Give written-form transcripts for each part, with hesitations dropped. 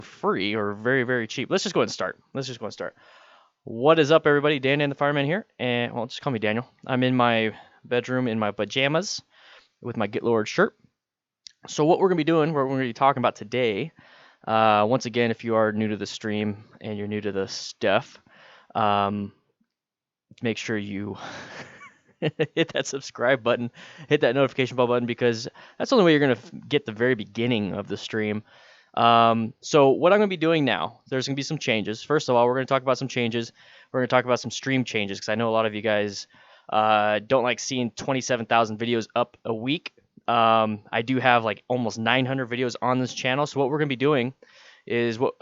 free or very, very cheap. Let's just go ahead and start. What is up, everybody? DanDanTheFireman here, and well, just call me Daniel. I'm in my bedroom in my pajamas with my Get Lowered shirt. So what we're gonna be doing, what we're gonna be talking about today, once again, if you are new to the stream and you're new to the stuff, um, make sure you hit that subscribe button, hit that notification bell button, because that's the only way you're going to get the very beginning of the stream. So what I'm going to be doing now, there's going to be some changes. First of all, we're going to talk about some changes. We're going to talk about some stream changes, because I know a lot of you guys don't like seeing 27,000 videos up a week. I do have like almost 900 videos on this channel. So what we're going to be doing is what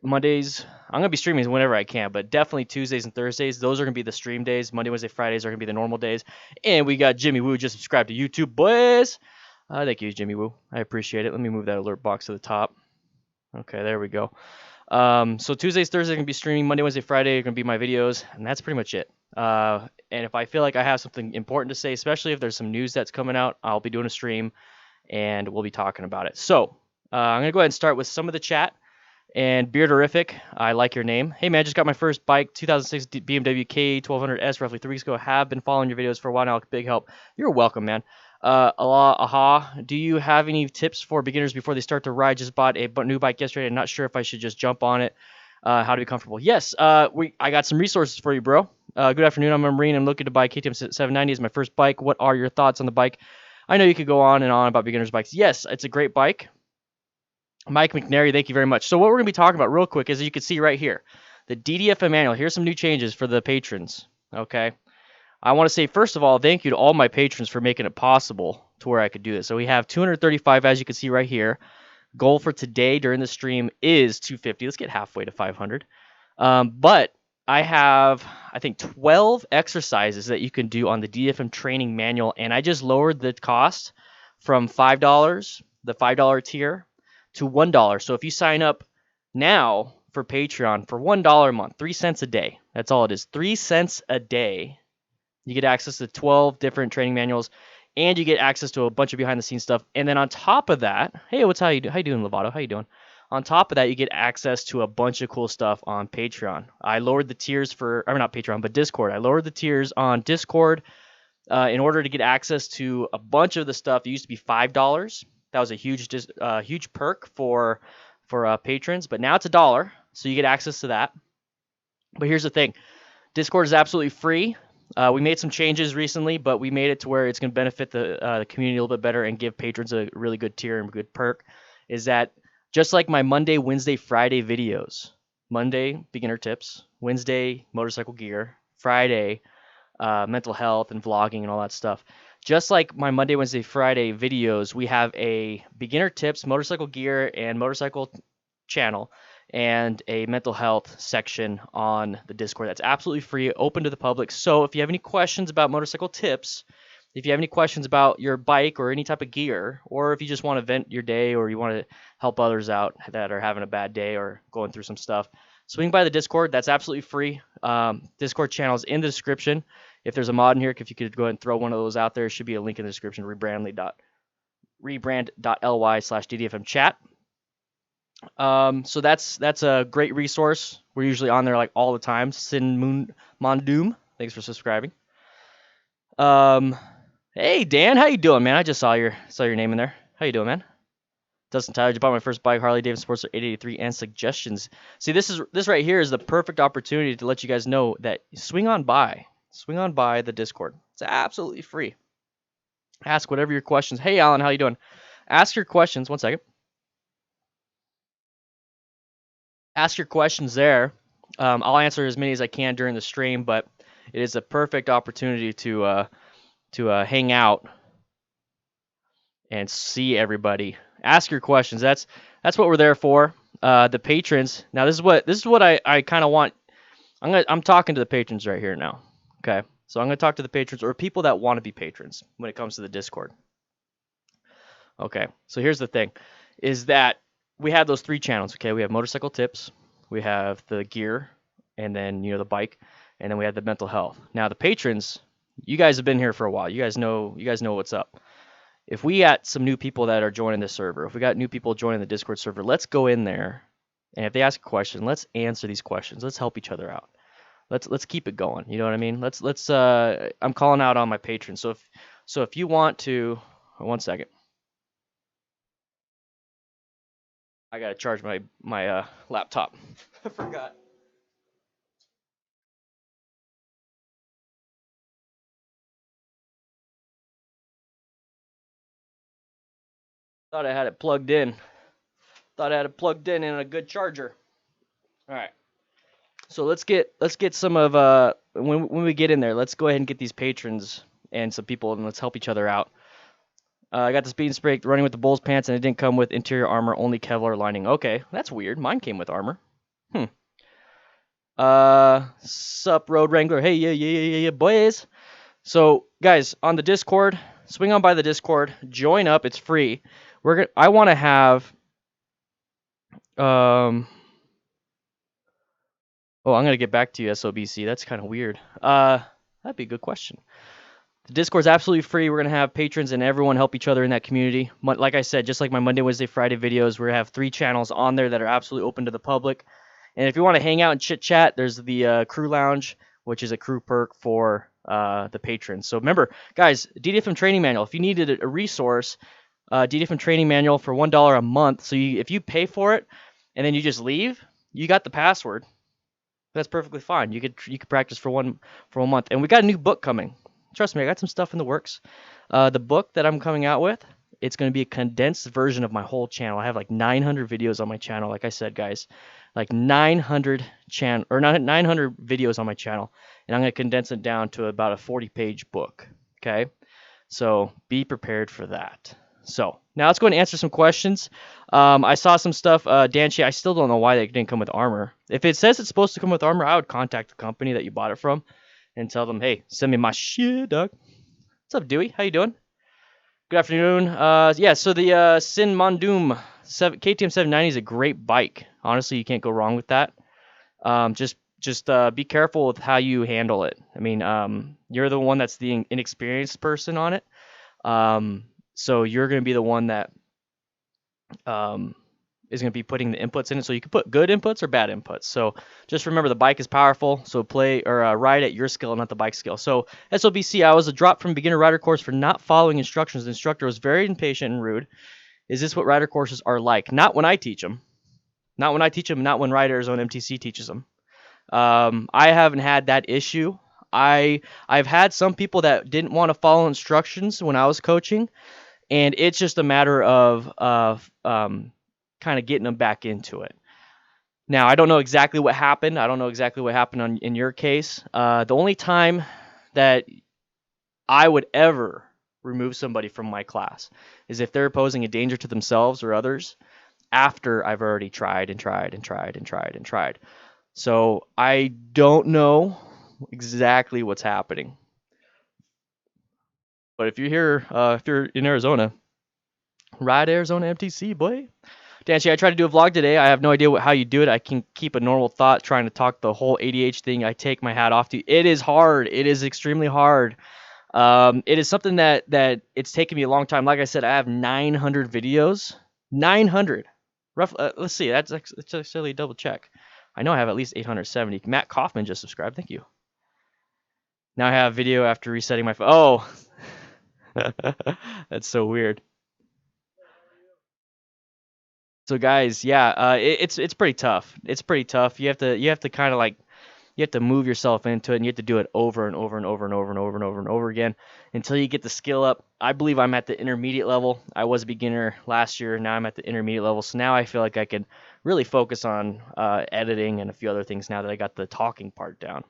Mondays. I'm gonna be streaming whenever I can, but definitely Tuesdays and Thursdays. Those are gonna be the stream days. Monday, Wednesday, Fridays are gonna be the normal days. And we got Jimmy Woo just subscribed to YouTube, boys. Thank you, Jimmy Woo. I appreciate it. Let me move that alert box to the top. Okay, there we go. So Tuesdays, Thursdays are gonna be streaming. Monday, Wednesday, Friday are gonna be my videos, and that's pretty much it. And if I feel like I have something important to say, especially if there's some news that's coming out, I'll be doing a stream, and we'll be talking about it. So I'm gonna go ahead and start with some of the chat. And Bearderific, I like your name. Hey man, just got my first bike, 2006 BMW K1200S roughly 3 weeks ago. Have been following your videos for a while now. Big help. You're welcome, man. Aha, do you have any tips for beginners before they start to ride? Just bought a new bike yesterday. I'm not sure if I should just jump on it. How to be comfortable? Yes, I got some resources for you, bro. Good afternoon. I'm a Marine. I'm looking to buy KTM 790 as my first bike. What are your thoughts on the bike? I know you could go on and on about beginners bikes. Yes, it's a great bike. Mike McNary, thank you very much. So what we're going to be talking about real quick is, as you can see right here, the DDFM manual. Here's some new changes for the patrons, okay? I want to say, first of all, thank you to all my patrons for making it possible to where I could do this. So we have 235, as you can see right here. Goal for today during the stream is 250. Let's get halfway to 500. But I have, I think, 12 exercises that you can do on the DDFM training manual, and I just lowered the cost from $5, the $5 tier, to $1. So if you sign up now for Patreon for $1 a month, 3 cents a day, that's all it is, 3 cents a day, you get access to 12 different training manuals, and you get access to a bunch of behind the scenes stuff. And then on top of that, hey, how you doing, Lovato? How you doing? On top of that, you get access to a bunch of cool stuff on Patreon. I lowered the tiers for, or not Patreon, but Discord. I lowered the tiers on Discord in order to get access to a bunch of the stuff. It used to be $5. That was a huge perk for patrons, but now it's $1, so you get access to that. But here's the thing: Discord is absolutely free. We made some changes recently, but we made it to where it's going to benefit the community a little bit better and give patrons a really good tier and good perk. Is that just like my Monday, Wednesday, Friday videos? Monday, beginner tips. Wednesday, motorcycle gear. Friday, mental health and vlogging and all that stuff. Just like my Monday, Wednesday, Friday videos, we have a beginner tips, motorcycle gear, and motorcycle channel, and a mental health section on the Discord. That's absolutely free, open to the public. So if you have any questions about motorcycle tips, if you have any questions about your bike or any type of gear, or if you just want to vent your day or you want to help others out that are having a bad day or going through some stuff, swing by the Discord. That's absolutely free. Discord channel is in the description. If there's a mod in here, if you could go ahead and throw one of those out there, it should be a link in the description, rebrand.ly/DDFM chat. So that's a great resource. We're usually on there like all the time. Sin Mondoom, thanks for subscribing. Hey Dan, how you doing, man? I just saw your name in there. How you doing, man? Dustin Tyler, just bought my first bike, Harley Davidson Sportster 883, and suggestions. See, this right here is the perfect opportunity to let you guys know that swing on by the Discord. It's absolutely free. Ask whatever your questions. Hey, Alan, how you doing? Ask your questions. One second. Ask your questions there. I'll answer as many as I can during the stream, but it is a perfect opportunity to hang out and see everybody. Ask your questions. That's what we're there for. The patrons. Now this is what I kind of want. I'm talking to the patrons right here now. Okay, so I'm gonna talk to the patrons or people that want to be patrons when it comes to the Discord. Okay, so here's the thing, is that we have those 3 channels. Okay, we have motorcycle tips, we have the gear, and then the bike, and then we have the mental health. Now the patrons, you guys have been here for a while. You guys know what's up. if we got some new people that are joining the server, if we got new people joining the Discord server, let's go in there, and if they ask a question, let's answer these questions. Let's help each other out. Let's keep it going. You know what I mean? Let's I'm calling out on my patrons. So if you want to, 1 second. I gotta charge my laptop. I forgot. Thought I had it plugged in. Thought I had it plugged in a good charger. All right. So let's get some of when we get in there, let's go ahead and get these patrons and some people, and let's help each other out. I got the speed and spray running with the Bulls pants, and it didn't come with interior armor, only Kevlar lining. Okay, that's weird. Mine came with armor. Sup, RoadWrangler. Hey, yeah, boys. So, guys, on the Discord, swing on by the Discord, join up. It's free. I want to have Oh, I'm gonna get back to you, SOBC. That's kind of weird. That'd be a good question. The Discord's absolutely free. We're gonna have patrons and everyone help each other in that community. Like I said, just like my Monday, Wednesday, Friday videos, we're gonna have 3 channels on there that are absolutely open to the public. And if you want to hang out and chit chat, there's the crew lounge, which is a crew perk for the patrons. So remember, guys, DDFM training manual. If you needed a resource, DDFM training manual for $1 a month. So if you pay for it and then you just leave, you got the password. That's perfectly fine. You could practice for one month. And we got a new book coming. Trust me, I got some stuff in the works. The book that I'm coming out with, it's going to be a condensed version of my whole channel. I have like 900 videos on my channel. Like I said, guys, like 900 videos on my channel, and I'm going to condense it down to about a 40-page book. Okay, so be prepared for that. So now let's go and answer some questions. I saw some stuff. Danchi, I still don't know why they didn't come with armor. If it says it's supposed to come with armor, I would contact the company that you bought it from and tell them, hey, send me my shit, dog. What's up, Dewey? How you doing? Good afternoon. Yeah, so the Sin Mondoom KTM 790 is a great bike. Honestly, you can't go wrong with that. Just be careful with how you handle it. I mean, you're the one that's the inexperienced person on it. So you're going to be the one that is going to be putting the inputs in it. So you can put good inputs or bad inputs. So just remember the bike is powerful. So play or ride at your skill, not the bike skill. So SOBC, I was a drop from beginner rider course for not following instructions. The instructor was very impatient and rude. Is this what rider courses are like? Not when I teach them. Not when I teach them. Not when Ride Arizona MTC teaches them. I haven't had that issue. I've had some people that didn't want to follow instructions when I was coaching, and it's just a matter of kind of getting them back into it. Now, I don't know exactly what happened. I don't know exactly what happened in your case. The only time that I would ever remove somebody from my class is if they're posing a danger to themselves or others after I've already tried and tried and tried and tried and tried. So I don't know exactly what's happening. But if you're here, if you're in Arizona, ride Arizona MTC, boy. Danchi, I tried to do a vlog today. I have no idea how you do it. I can keep a normal thought trying to talk the whole ADH thing. I take my hat off to you. It is hard. It is extremely hard. It is something that it's taken me a long time. Like I said, I have 900 videos. 900. Let's see. That's actually a double check. I know I have at least 870. Matt Kaufman just subscribed. Thank you. Now I have video after resetting my phone. Oh, that's so weird. So guys, yeah, it's pretty tough. It's pretty tough. You have to kind of like you have to move yourself into it, and you have to do it over and over and over and over and over and over and over again until you get the skill up. I believe I'm at the intermediate level. I was a beginner last year. Now I'm at the intermediate level. So now I feel like I can really focus on editing and a few other things now that I got the talking part down.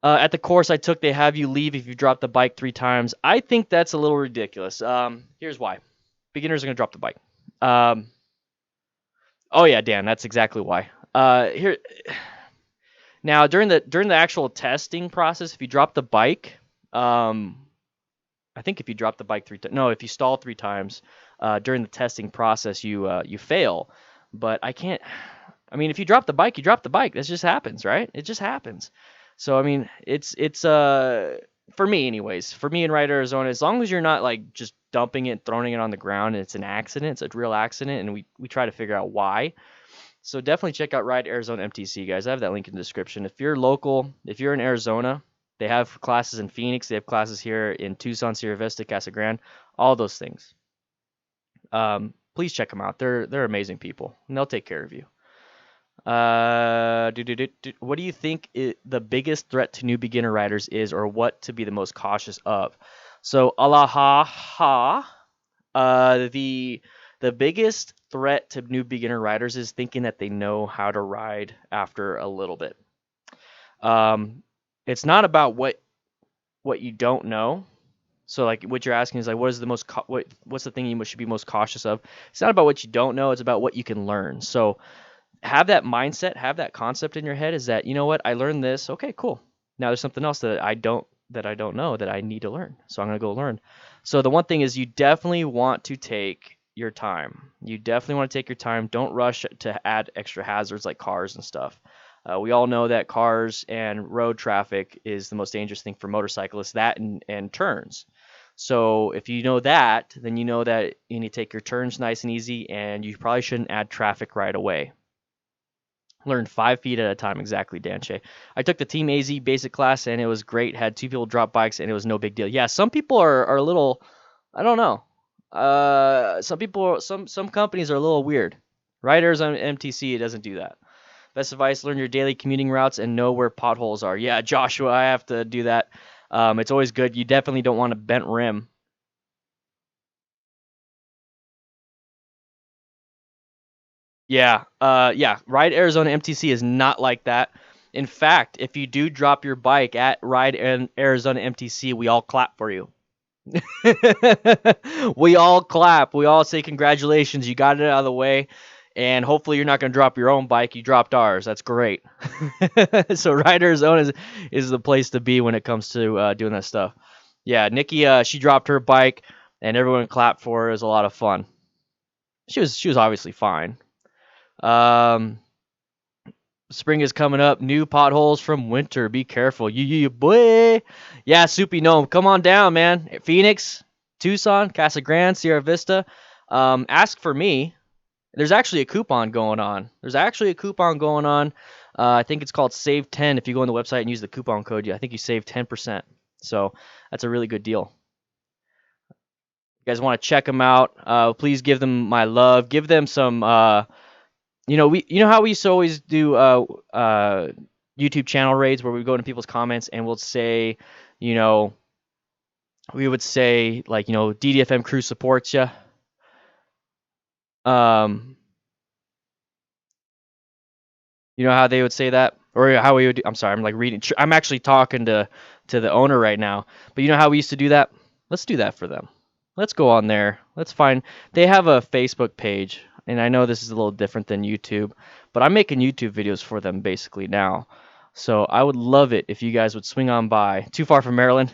At the course I took, they have you leave if you drop the bike 3 times. I think that's a little ridiculous. Here's why. Beginners are going to drop the bike. Oh yeah, Dan, that's exactly why. Here now during the actual testing process, if you drop the bike, I think if you drop the bike 3 times, no, if you stall 3 times during the testing process, you fail. But I can't. I mean, if you drop the bike, you drop the bike. That just happens, right? It just happens. So I mean, it's for me anyways, for me in Ride Arizona, as long as you're not like just dumping it, throwing it on the ground, and it's an accident, it's a real accident, and we try to figure out why. So definitely check out Ride Arizona MTC, guys. I have that link in the description. If you're local, if you're in Arizona, they have classes in Phoenix. They have classes here in Tucson, Sierra Vista, Casa Grande, all those things. Please check them out. They're amazing people, and they'll take care of you. What do you think the biggest threat to new beginner riders is, or what to be the most cautious of? So, the biggest threat to new beginner riders is thinking that they know how to ride after a little bit. It's not about what you don't know. So like what you're asking is like what is the most what's the thing you should be most cautious of? It's not about what you don't know, it's about what you can learn. So have that mindset, have that concept in your head is that, you know what, I learned this. Okay, cool. Now there's something else that I don't know that I need to learn. So I'm going to go learn. So the one thing is you definitely want to take your time. You definitely want to take your time. Don't rush to add extra hazards like cars and stuff. We all know that cars and road traffic is the most dangerous thing for motorcyclists, that and turns. So if you know that, then you know that you need to take your turns nice and easy, and you probably shouldn't add traffic right away. Learned 5 feet at a time, exactly, Dan Shea. I took the Team AZ basic class, and it was great. Had 2 people drop bikes, and it was no big deal. Yeah, some people are a little, I don't know. Some companies are a little weird. Riders on MTC, it doesn't do that. Best advice, learn your daily commuting routes and know where potholes are. Yeah, Joshua, I have to do that. It's always good. You definitely don't want a bent rim. Yeah, Ride Arizona MTC is not like that. In fact, if you do drop your bike at Arizona MTC, we all clap for you. We all clap. We all say congratulations. You got it out of the way. And hopefully you're not going to drop your own bike. You dropped ours. That's great. So Ride Arizona is the place to be when it comes to doing that stuff. Yeah, Nikki, she dropped her bike, and everyone clapped for her. It was a lot of fun. She was obviously fine. Um, Spring is coming up. New potholes from winter. Be careful. You boy. Yeah, Soupy Gnome. Come on down, man. Phoenix, Tucson, Casa Grande, Sierra Vista. Ask for me. There's actually a coupon going on. I think it's called Save 10. If you go on the website and use the coupon code, I think you save 10%. So that's a really good deal. You guys want to check them out? Please give them my love. Give them some. You know how we used to always do YouTube channel raids where we go into people's comments and we'll say, we would say like, DDFM crew supports you. You know how they would say that, or how we would. I'm sorry, I'm like reading. I'm actually talking to the owner right now. But you know how we used to do that? Let's do that for them. Let's go on there. Let's find. They have a Facebook page, and I know this is a little different than YouTube, but I'm making YouTube videos for them basically now. So I would love it if you guys would swing on by. Too far from Maryland.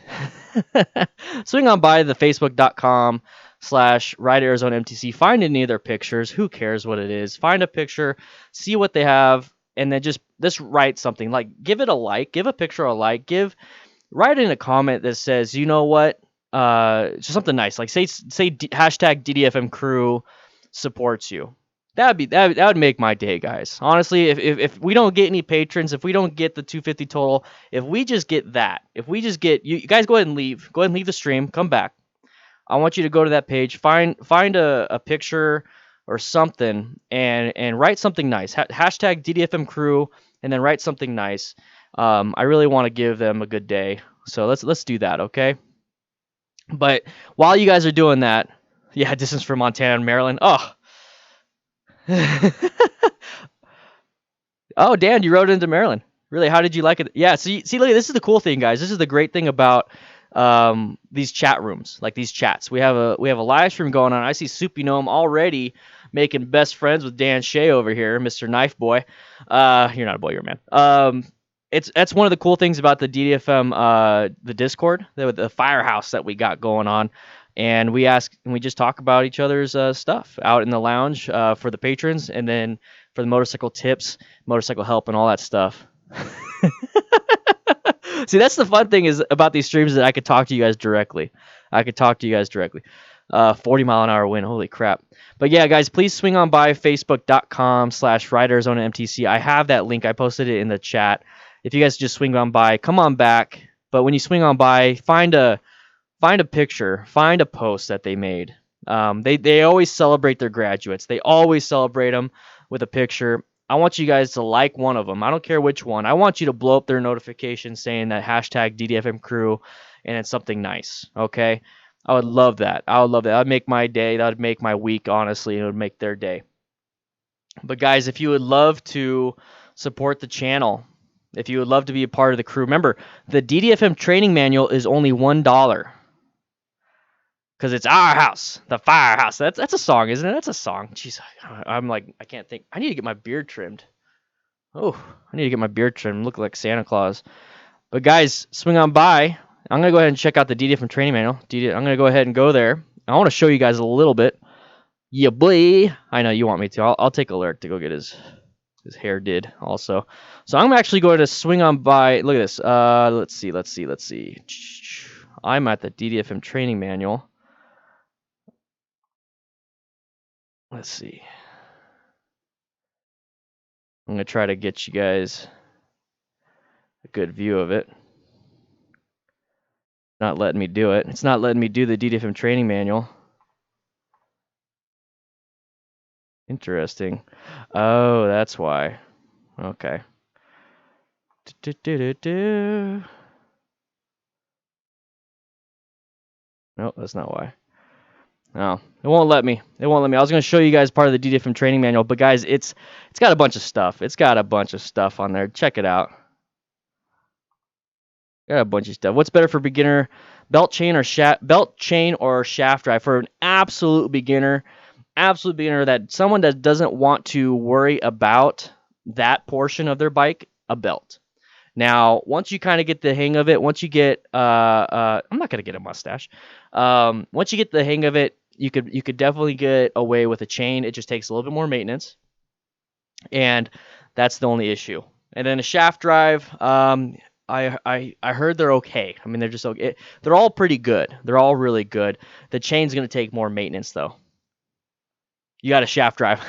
Swing on by the facebook.com/Ride Arizona MTC. Find any of their pictures. Who cares what it is? Find a picture. See what they have. And then just write something, like give it a like, give a picture a like, write in a comment that says, you know what, just something nice, like say hashtag DDFM crew supports you. That would make my day, guys. Honestly, if we don't get any patrons, if we don't get the 250 total, if we just get that, if we just get you guys, go ahead and leave the stream, come back. I want you to go to that page, find a picture or something, and write something nice. Hashtag DDFM crew, and then write something nice. I really want to give them a good day, so let's do that, okay? But while you guys are doing that, yeah, distance from Montana and Maryland. Oh, oh, Dan, you rode into Maryland. Really, how did you like it? Yeah, see, look, this is the cool thing, guys. This is the great thing about these chat rooms, like these chats. We have a live stream going on. I see Soupy Gnome already making best friends with Dan Shea over here, Mr. Knife Boy. You're not a boy, you're a man. That's one of the cool things about the DDFM, the Discord, the firehouse that we got going on. And we just talk about each other's stuff out in the lounge for the patrons, and then for the motorcycle tips, motorcycle help, and all that stuff. See, that's the fun thing is about these streams, that I could talk to you guys directly. 40-mile-an-hour wind. Holy crap. But yeah, guys, please swing on by facebook.com/RideArizonaMTC. I have that link. I posted it in the chat. If you guys just swing on by, come on back. But when you swing on by, find a picture, find a post that they made. They always celebrate their graduates. They always celebrate them with a picture. I want you guys to like one of them. I don't care which one. I want you to blow up their notification saying that hashtag DDFM crew, and it's something nice. Okay? I would love that. I would love that. That would make my day. That would make my week, honestly. It would make their day. But guys, if you would love to support the channel, if you would love to be a part of the crew, remember, the DDFM training manual is only $1. Because it's our house, the firehouse. That's a song, isn't it? That's a song. Jeez, I'm like, I can't think. I need to get my beard trimmed. Oh, I need to get my beard trimmed. Look like Santa Claus. But guys, swing on by. I'm going to go ahead and check out the DDFM training manual. I'm going to go ahead and go there. I want to show you guys a little bit. Yeah, boy. I know you want me to. I'll take a lyric to go get his hair did also. So I'm actually going to swing on by. Look at this. Let's see. I'm at the DDFM training manual. Let's see. I'm going to try to get you guys a good view of it. Not letting me do it. It's not letting me do the DDFM training manual. Interesting. Oh, that's why. Okay. Nope, that's not why. No, it won't let me. It won't let me. I was going to show you guys part of the DDFM training manual, but guys, it's got a bunch of stuff. It's got a bunch of stuff on there. Check it out. Got a bunch of stuff. What's better for beginner? Belt chain or shaft drive for an absolute beginner that someone that doesn't want to worry about that portion of their bike, a belt. Now, once you kind of get the hang of it, once you get I'm not gonna get a mustache. Once you get the hang of it, you could definitely get away with a chain. It just takes a little bit more maintenance, and that's the only issue. And then a shaft drive, I heard they're okay. I mean, they're just okay. They're all pretty good. They're all really good. The chain's gonna take more maintenance though. You got a shaft drive.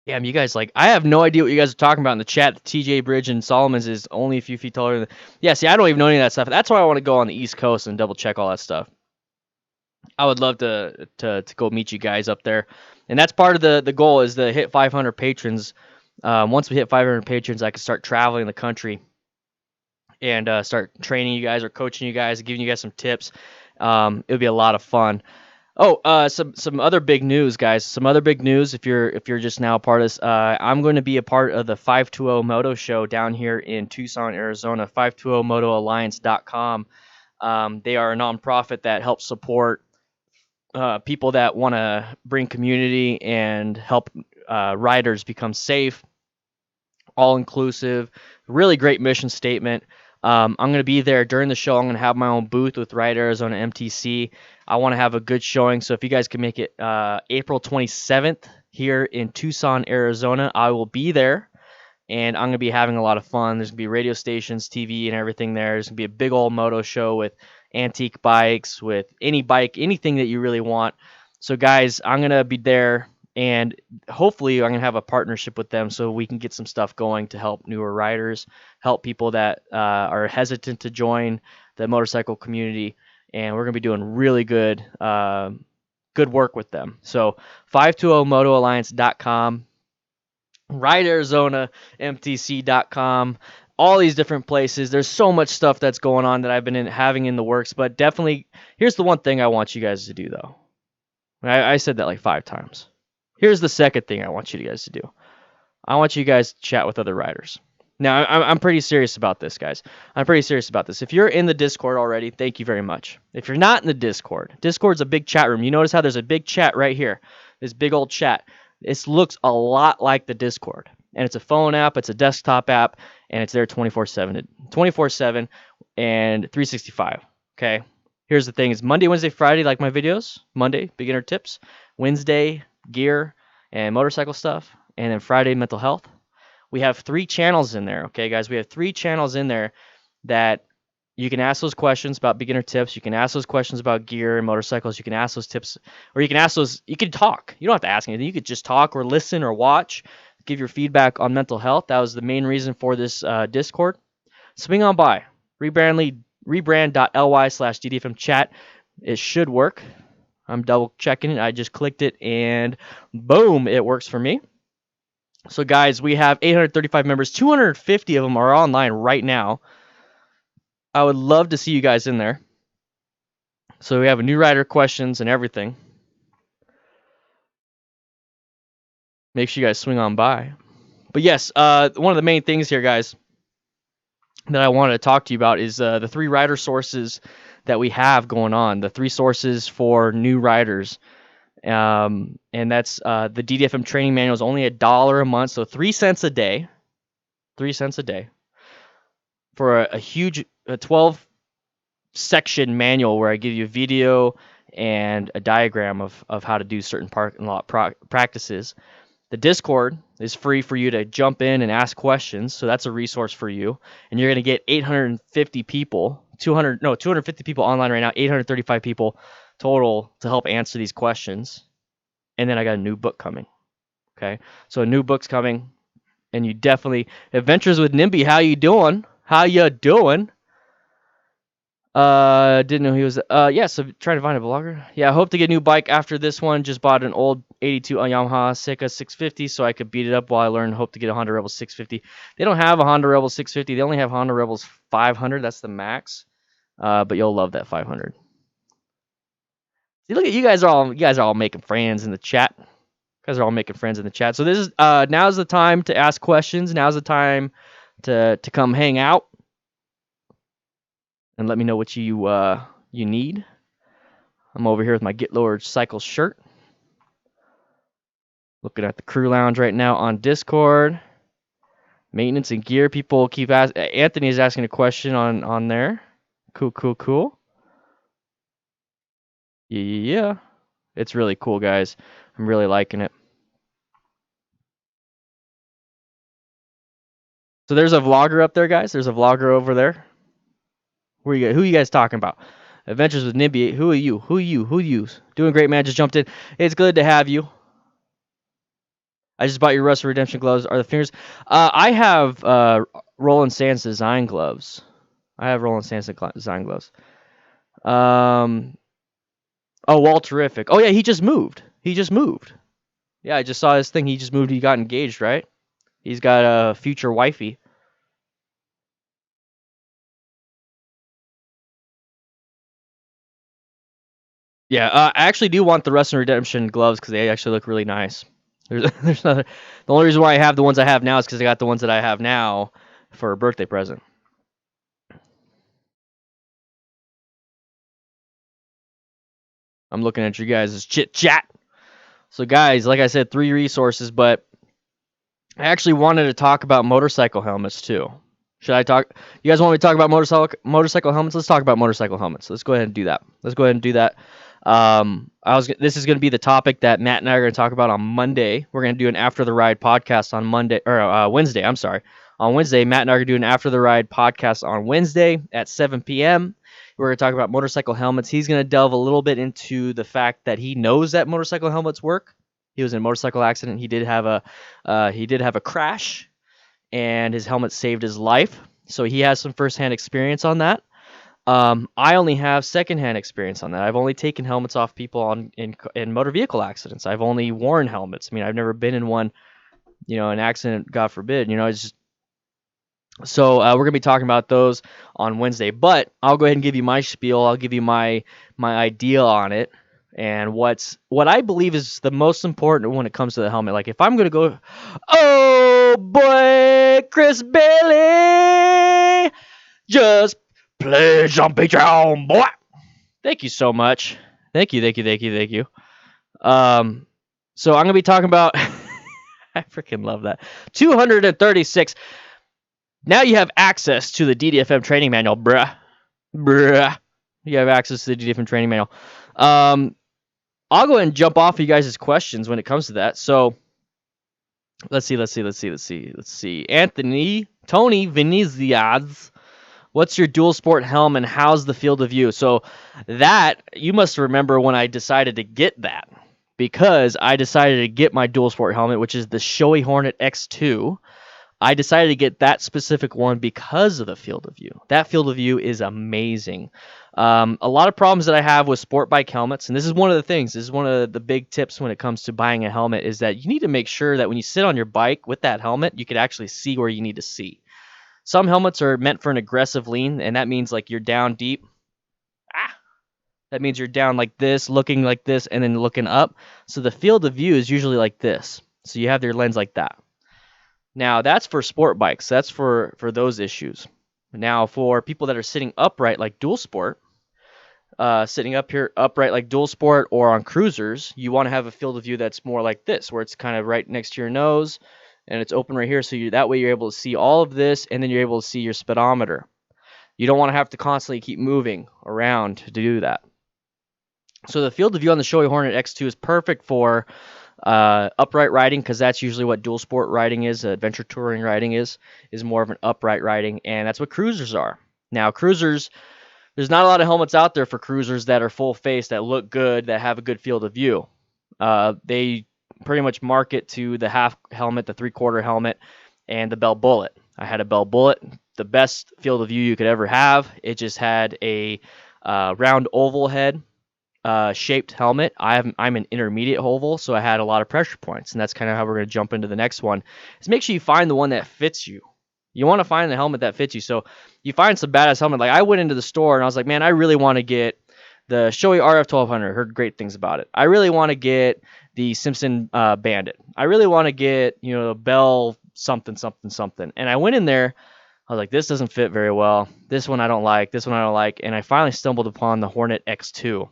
Damn, you guys, like, I have no idea what you guys are talking about in the chat. The TJ Bridge and Solomon's is only a few feet taller than. Yeah, see, I don't even know any of that stuff. That's why I want to go on the East Coast and double check all that stuff. I would love to go meet you guys up there. And that's part of the goal, is to hit 500 patrons. Once we hit 500 patrons, I can start traveling the country and start training you guys or coaching you guys, giving you guys some tips. It would be a lot of fun. Oh, some other big news, guys. Some other big news. If you're just now a part of this, I'm going to be a part of the 520 Moto Show down here in Tucson, Arizona. 520motoalliance.com. They are a nonprofit that helps support people that want to bring community and help riders become safe, all inclusive. Really great mission statement. I'm going to be there during the show. I'm going to have my own booth with Ride Arizona MTC. I want to have a good showing, so if you guys can make it April 27th here in Tucson, Arizona, I will be there, and I'm going to be having a lot of fun. There's going to be radio stations, TV, and everything there. There's going to be a big old moto show with antique bikes, with any bike, anything that you really want. So, guys, I'm going to be there, and hopefully I'm going to have a partnership with them so we can get some stuff going to help newer riders, help people that are hesitant to join the motorcycle community, and we're going to be doing really good work with them. So 520motoalliance.com, RideArizonaMTC.com, all these different places. There's so much stuff that's going on that I've been having in the works, but definitely, here's the one thing I want you guys to do, though. I said that like 5 times. Here's the second thing I want you guys to do. I want you guys to chat with other riders. Now, I'm pretty serious about this, guys. I'm pretty serious about this. If you're in the Discord already, thank you very much. If you're not in the Discord's a big chat room. You notice how there's a big chat right here, this big old chat. This looks a lot like the Discord, and it's a phone app, it's a desktop app, and it's there 24/7 and 365. Okay. Here's the thing: it's Monday, Wednesday, Friday, like my videos. Monday, beginner tips. Wednesday, gear and motorcycle stuff, and then Friday, mental health. We have 3 channels in there, okay, guys? We have 3 channels in there that you can ask those questions about beginner tips. You can ask those questions about gear and motorcycles. You can ask those tips, or you can ask those. You can talk. You don't have to ask anything. You could just talk or listen or watch, give your feedback on mental health. That was the main reason for this Discord. Swing on by rebrand.ly/DDFM chat. It should work. I'm double checking it. I just clicked it and boom, it works for me. So guys, we have 835 members. 250 of them are online right now. I would love to see you guys in there. So we have a new rider questions and everything. Make sure you guys swing on by. But yes, one of the main things here, guys, that I wanted to talk to you about is the 3 rider sources that we have going on. The 3 sources for new riders. And that's the DDFM training manual is only $1 a month, so 3 cents a day. 3 cents a day. For a huge 12 section manual where I give you a video and a diagram of how to do certain parking lot practices. The Discord is free for you to jump in and ask questions, so that's a resource for you. And you're going to get 850 people, 250 people online right now, 835 people total to help answer these questions. And then I got a new book coming. Okay, so a new book's coming, and you definitely Adventures with NIMBY. How you doing? How you doing? Didn't know he was. Yeah. So trying to find a vlogger. Yeah, I hope to get a new bike after this one. Just bought an old 82 Yamaha Seika 650, so I could beat it up while I learn. Hope to get a Honda Rebel 650. They don't have a Honda Rebel 650. They only have Honda Rebels 500. That's the max. But you'll love that 500. See, look at you guys are all making friends in the chat. You guys are all making friends in the chat. So this is now's the time to ask questions. Now's the time to come hang out and let me know what you need. I'm over here with my Get Lowered Cycle shirt. Looking at the crew lounge right now on Discord. Maintenance and gear. People keep asking. Anthony is asking a question on there. Cool. Yeah. It's really cool, guys. I'm really liking it. So there's a vlogger up there, guys. There's a vlogger over there. Who are you guys talking about? Adventures with NIMBY. Who are you? Who are you? Doing great, man. Just jumped in. It's good to have you. I just bought your Rust Redemption gloves. Are the fingers? I have Roland Sands design gloves. Wall Terrific. Oh yeah, he just moved. Yeah, I just saw his thing. He just moved. He got engaged, right? He's got a future wifey. Yeah, I actually do want the Rust Redemption gloves because they actually look really nice. There's nothing. The only reason why I have the ones I have now is because I got the ones that I have now for a birthday present. I'm looking at you guys' chit chat. So guys, like I said, 3 resources, but I actually wanted to talk about motorcycle helmets too. Should I talk? You guys want me to talk about motorcycle helmets? Let's talk about motorcycle helmets. Let's go ahead and do that. This is going to be the topic that Matt and I are going to talk about on Monday. We're going to do an After the Ride podcast on Wednesday. I'm sorry. On Wednesday, Matt and I are going to do an After the Ride podcast on Wednesday at 7 p.m. We're going to talk about motorcycle helmets. He's going to delve a little bit into the fact that he knows that motorcycle helmets work. He was in a motorcycle accident. He did have a crash, and his helmet saved his life. So he has some firsthand experience on that. I only have secondhand experience on that. I've only taken helmets off people in motor vehicle accidents. I've only worn helmets. I mean, I've never been in one, an accident, God forbid. So we're gonna be talking about those on Wednesday. But I'll go ahead and give you my spiel. I'll give you my idea on it and what I believe is the most important when it comes to the helmet. Like if I'm gonna go, oh boy, Chris Bailey, just play Jumpy Town, boy. Thank you so much. Thank you. So I'm gonna be talking about. I freaking love that. 236. Now you have access to the DDFM training manual, bruh. You have access to the DDFM training manual. I'll go ahead and jump off of you guys' questions when it comes to that. So Let's see. Tony Venezia. What's your dual sport helm and how's the field of view? So that, you must remember when I decided to get that, because I decided to get my dual sport helmet, which is the Shoei Hornet X2. I decided to get that specific one because of the field of view. That field of view is amazing. A lot of problems that I have with sport bike helmets, and this is one of the things, this is one of the big tips when it comes to buying a helmet, is that you need to make sure that when you sit on your bike with that helmet, you can actually see where you need to see. Some helmets are meant for an aggressive lean, and that means like you're down deep. That means you're down like this, looking like this, and then looking up. So the field of view is usually like this. So you have your lens like that. Now that's for sport bikes. That's for those issues. Now for people that are sitting upright like dual sport, sitting up here upright like dual sport or on cruisers, you want to have a field of view that's more like this, where it's kind of right next to your nose and it's open right here. So that way you're able to see all of this, and then you're able to see your speedometer. You don't want to have to constantly keep moving around to do that. So the field of view on the Shoei Hornet X2 is perfect for upright riding, because that's usually what dual sport riding is. Adventure touring riding is more of an upright riding, and that's what cruisers are. Now cruisers, there's not a lot of helmets out there for cruisers that are full face, that look good, that have a good field of view. They pretty much market to the half helmet, the 3/4 helmet, and the Bell Bullet. I had a Bell Bullet, the best field of view you could ever have. It just had a round oval head shaped helmet. I'm an intermediate oval, so I had a lot of pressure points, and that's kind of how we're going to jump into the next one. Is make sure you find the one that fits you. You want to find the helmet that fits you. So you find some badass helmet. Like I went into the store and I was like, man, I really want to get the Shoei RF1200. Heard great things about it. I really want to get the Simpson Bandit. I really want to get, the Bell something. And I went in there. I was like, this doesn't fit very well. This one I don't like. This one I don't like. And I finally stumbled upon the Hornet X2.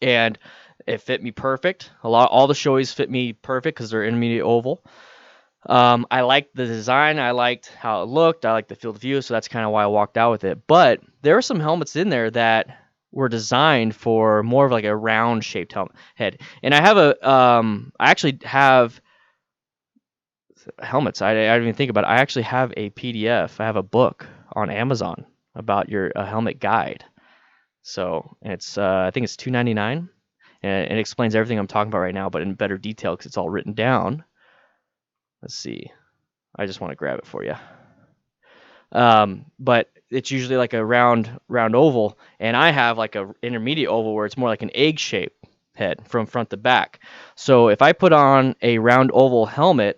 And it fit me perfect. All the Shoeis fit me perfect because they're intermediate oval. I liked the design. I liked how it looked. I liked the field of view. So that's kind of why I walked out with it. But there are some helmets in there that were designed for more of like a round shaped head. And I have I actually have helmets. I didn't even think about it. I actually have a PDF. I have a book on Amazon about your helmet guide. So it's I think it's $2.99, and it explains everything I'm talking about right now, but in better detail because it's all written down. Let's see. I just want to grab it for you. But it's usually like a round oval, and I have like a intermediate oval where it's more like an egg shape head from front to back. So if I put on a round oval helmet,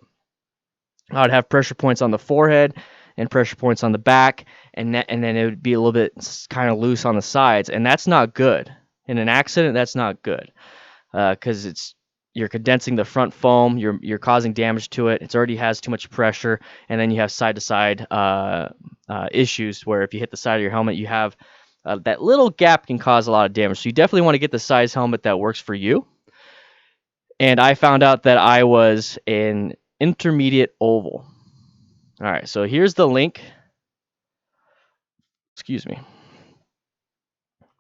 I would have pressure points on the forehead and pressure points on the back, and then it would be a little bit kind of loose on the sides, and that's not good. In an accident, that's not good, because you're condensing the front foam, you're causing damage to it. It already has too much pressure, and then you have side to side issues where if you hit the side of your helmet, you have that little gap can cause a lot of damage. So you definitely want to get the size helmet that works for you. And I found out that I was an intermediate oval. All right, so here's the link. Excuse me.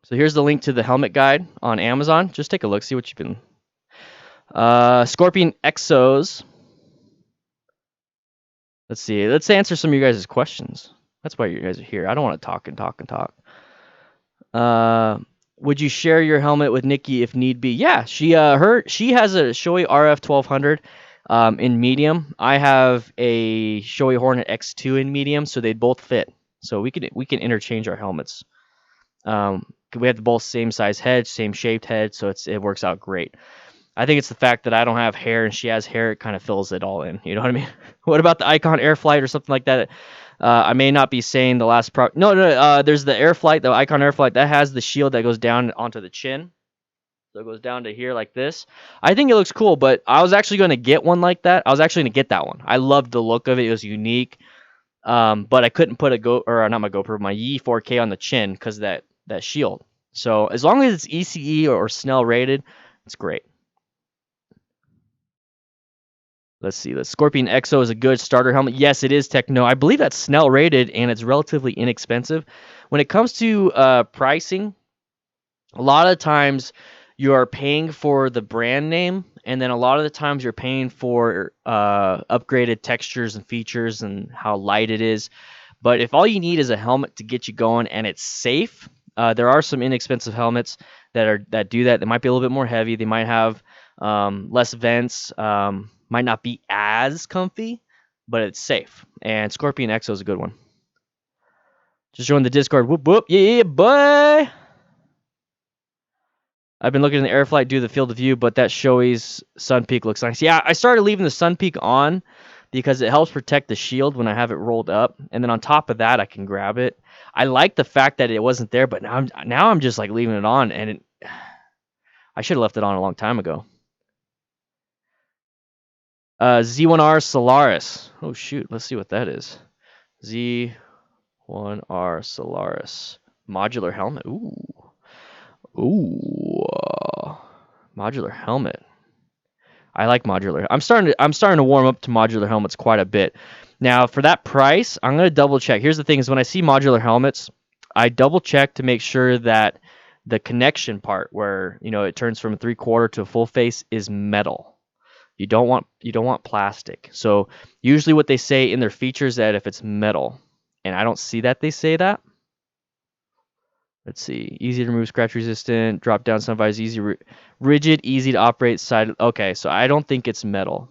So here's the link to the helmet guide on Amazon. Just take a look, see what you've been. Scorpion Exos. Let's see. Let's answer some of you guys' questions. That's why you guys are here. I don't want to talk and talk. Would you share your helmet with Nikki if need be? Yeah, she has a Shoei RF 1200 in medium. I have a Shoei Hornet X2 in medium, so they both fit. So we can interchange our helmets. We have both same size head, same shaped head, so it works out great. I think it's the fact that I don't have hair and she has hair. It kind of fills it all in. You know what I mean? What about the Icon Airflight or something like that? I may not be saying the last No. There's the Airflight, the Icon Airflight that has the shield that goes down onto the chin. So it goes down to here like this. I think it looks cool, but I was actually going to get one like that. I was actually going to get that one. I loved the look of it. It was unique. But I couldn't put my Yi 4K on the chin because of that shield. So as long as it's ECE or SNEL rated, it's great. Let's see. The Scorpion Exo is a good starter helmet. Yes, it is Techno. I believe that's SNEL rated, and it's relatively inexpensive. When it comes to pricing, a lot of times you are paying for the brand name, and then a lot of the times you're paying for upgraded textures and features and how light it is. But if all you need is a helmet to get you going and it's safe, there are some inexpensive helmets that do that. They might be a little bit more heavy. They might have less vents, might not be as comfy, but it's safe. And Scorpion Exo is a good one. Just join the Discord. Whoop whoop, yeah, boy. I've been looking in the Airflight, do the field of view, but that Shoei's Sun Peak looks nice. Yeah, I started leaving the Sun Peak on because it helps protect the shield when I have it rolled up, and then on top of that, I can grab it. I like the fact that it wasn't there, but now I'm just like leaving it on, and I should have left it on a long time ago. Z1R Solaris. Oh shoot, let's see what that is. Z1R Solaris modular helmet. Ooh, modular helmet. I like modular. I'm starting to warm up to modular helmets quite a bit. Now, for that price, I'm going to double check. Here's the thing: is when I see modular helmets, I double check to make sure that the connection part, where it turns from a 3/4 to a full face, is metal. You don't want plastic. So usually, what they say in their features that if it's metal, and I don't see that they say that. Let's see. Easy to remove, scratch resistant, drop down sun visor, easy, rigid, easy to operate, side. Okay, so I don't think it's metal.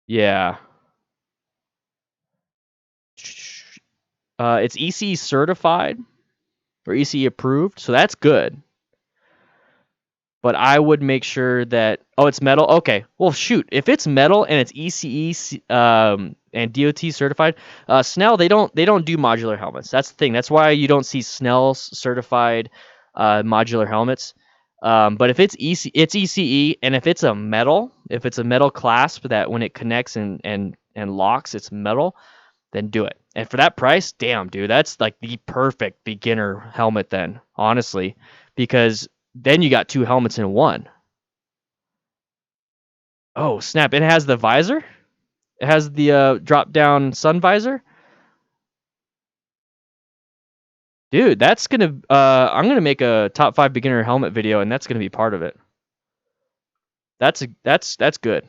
Yeah. It's ECE certified or ECE approved, so that's good. But I would make sure that it's metal. Okay, well shoot, if it's metal and it's ECE and DOT certified, Snell they don't do modular helmets. That's the thing. That's why you don't see Snell's certified modular helmets. But if it's ECE, and if it's a metal clasp that when it connects and locks, it's metal, then do it. And for that price, damn, dude, that's like the perfect beginner helmet then, honestly, because then you got two helmets in one. Oh, snap. It has the visor? It has the drop-down sun visor? Dude, that's going to... I'm going to make a top 5 beginner helmet video, and that's going to be part of it. That's good.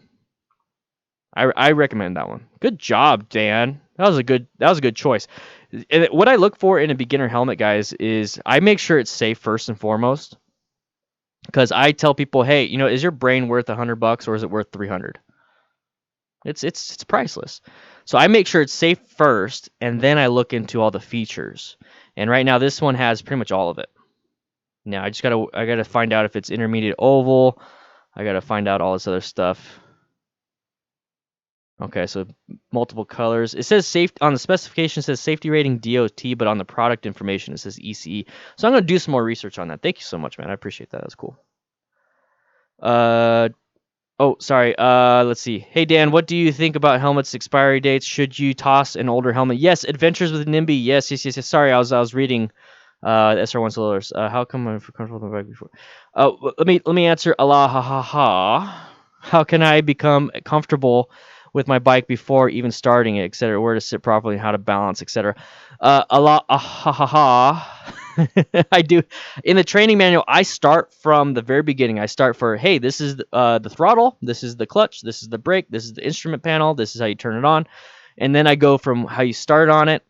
I recommend that one. Good job, Dan. That was a good choice. And what I look for in a beginner helmet, guys, is I make sure it's safe first and foremost. Because I tell people, hey, is your brain worth $100 or is it worth 300? It's priceless. So I make sure it's safe first, and then I look into all the features. And right now, this one has pretty much all of it. Now I gotta find out if it's intermediate oval. I gotta find out all this other stuff. Okay, so multiple colors. It says safe on the specification. It says safety rating DOT, but on the product information it says ECE. So I'm gonna do some more research on that. Thank you so much, man. I appreciate that. That's cool. Oh, sorry. Let's see. Hey Dan, what do you think about helmets' expiry dates? Should you toss an older helmet? Yes. Adventures with NIMBY. Yes. Sorry, I was reading SR1 Solars. How come I'm comfortable with the bike before? Let me answer. Allah ha ha ha. How can I become comfortable with my bike before even starting it, etc.? Where to sit properly, how to balance, etc. Allah ha ha ha. I do. In the training manual, I start from the very beginning. I start for, hey, this is the throttle, this is the clutch, this is the brake, this is the instrument panel, this is how you turn it on. And then I go from how you start on it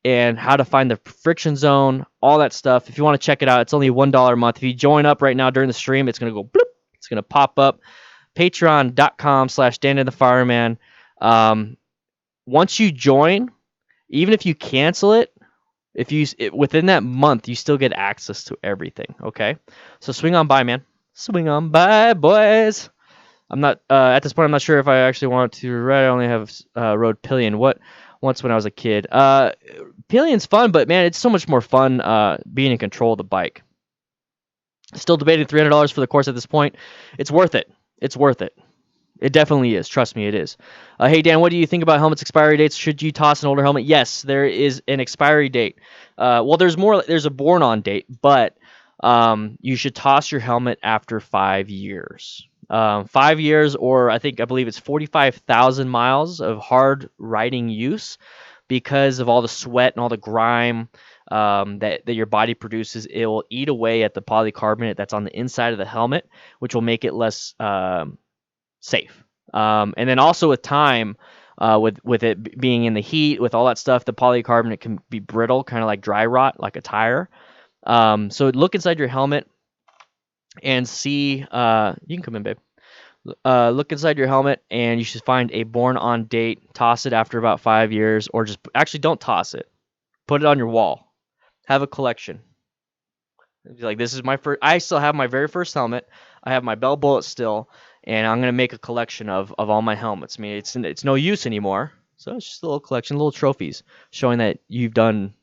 and how to find the friction zone, all that stuff. If you want to check it out, it's only $1 a month. If you join up right now during the stream, it's going to go bloop. It's going to pop up. Patreon.com/DanDanTheFireman. Once you join, even if you cancel it, within that month, you still get access to everything. Okay, so swing on by, man. Swing on by, boys. I'm not at this point. I'm not sure if I actually want to ride. I only have rode pillion. Once when I was a kid. Pillion's fun, but man, it's so much more fun being in control of the bike. Still debating $300 for the course at this point. It's worth it. It's worth it. It definitely is. Trust me, it is. Hey, Dan, what do you think about helmets' expiry dates? Should you toss an older helmet? Yes, there is an expiry date. Well, there's a born-on date, but you should toss your helmet after 5 years. 5 years, or I believe it's 45,000 miles of hard riding use because of all the sweat and all the grime. that your body produces, it will eat away at the polycarbonate that's on the inside of the helmet, which will make it less safe. And then also with time, with it being in the heat, with all that stuff, the polycarbonate can be brittle, kind of like dry rot, like a tire. So look inside your helmet and see. You can come in, babe. Look inside your helmet, and you should find a born on date. Toss it after about 5 years, or just actually don't toss it. Put it on your wall. Have a collection. Like, this is my first. I still have my very first helmet. I have my Bell Bullet still, and I'm gonna make a collection of all my helmets. I mean, it's no use anymore, so it's just a little collection, little trophies showing that you've been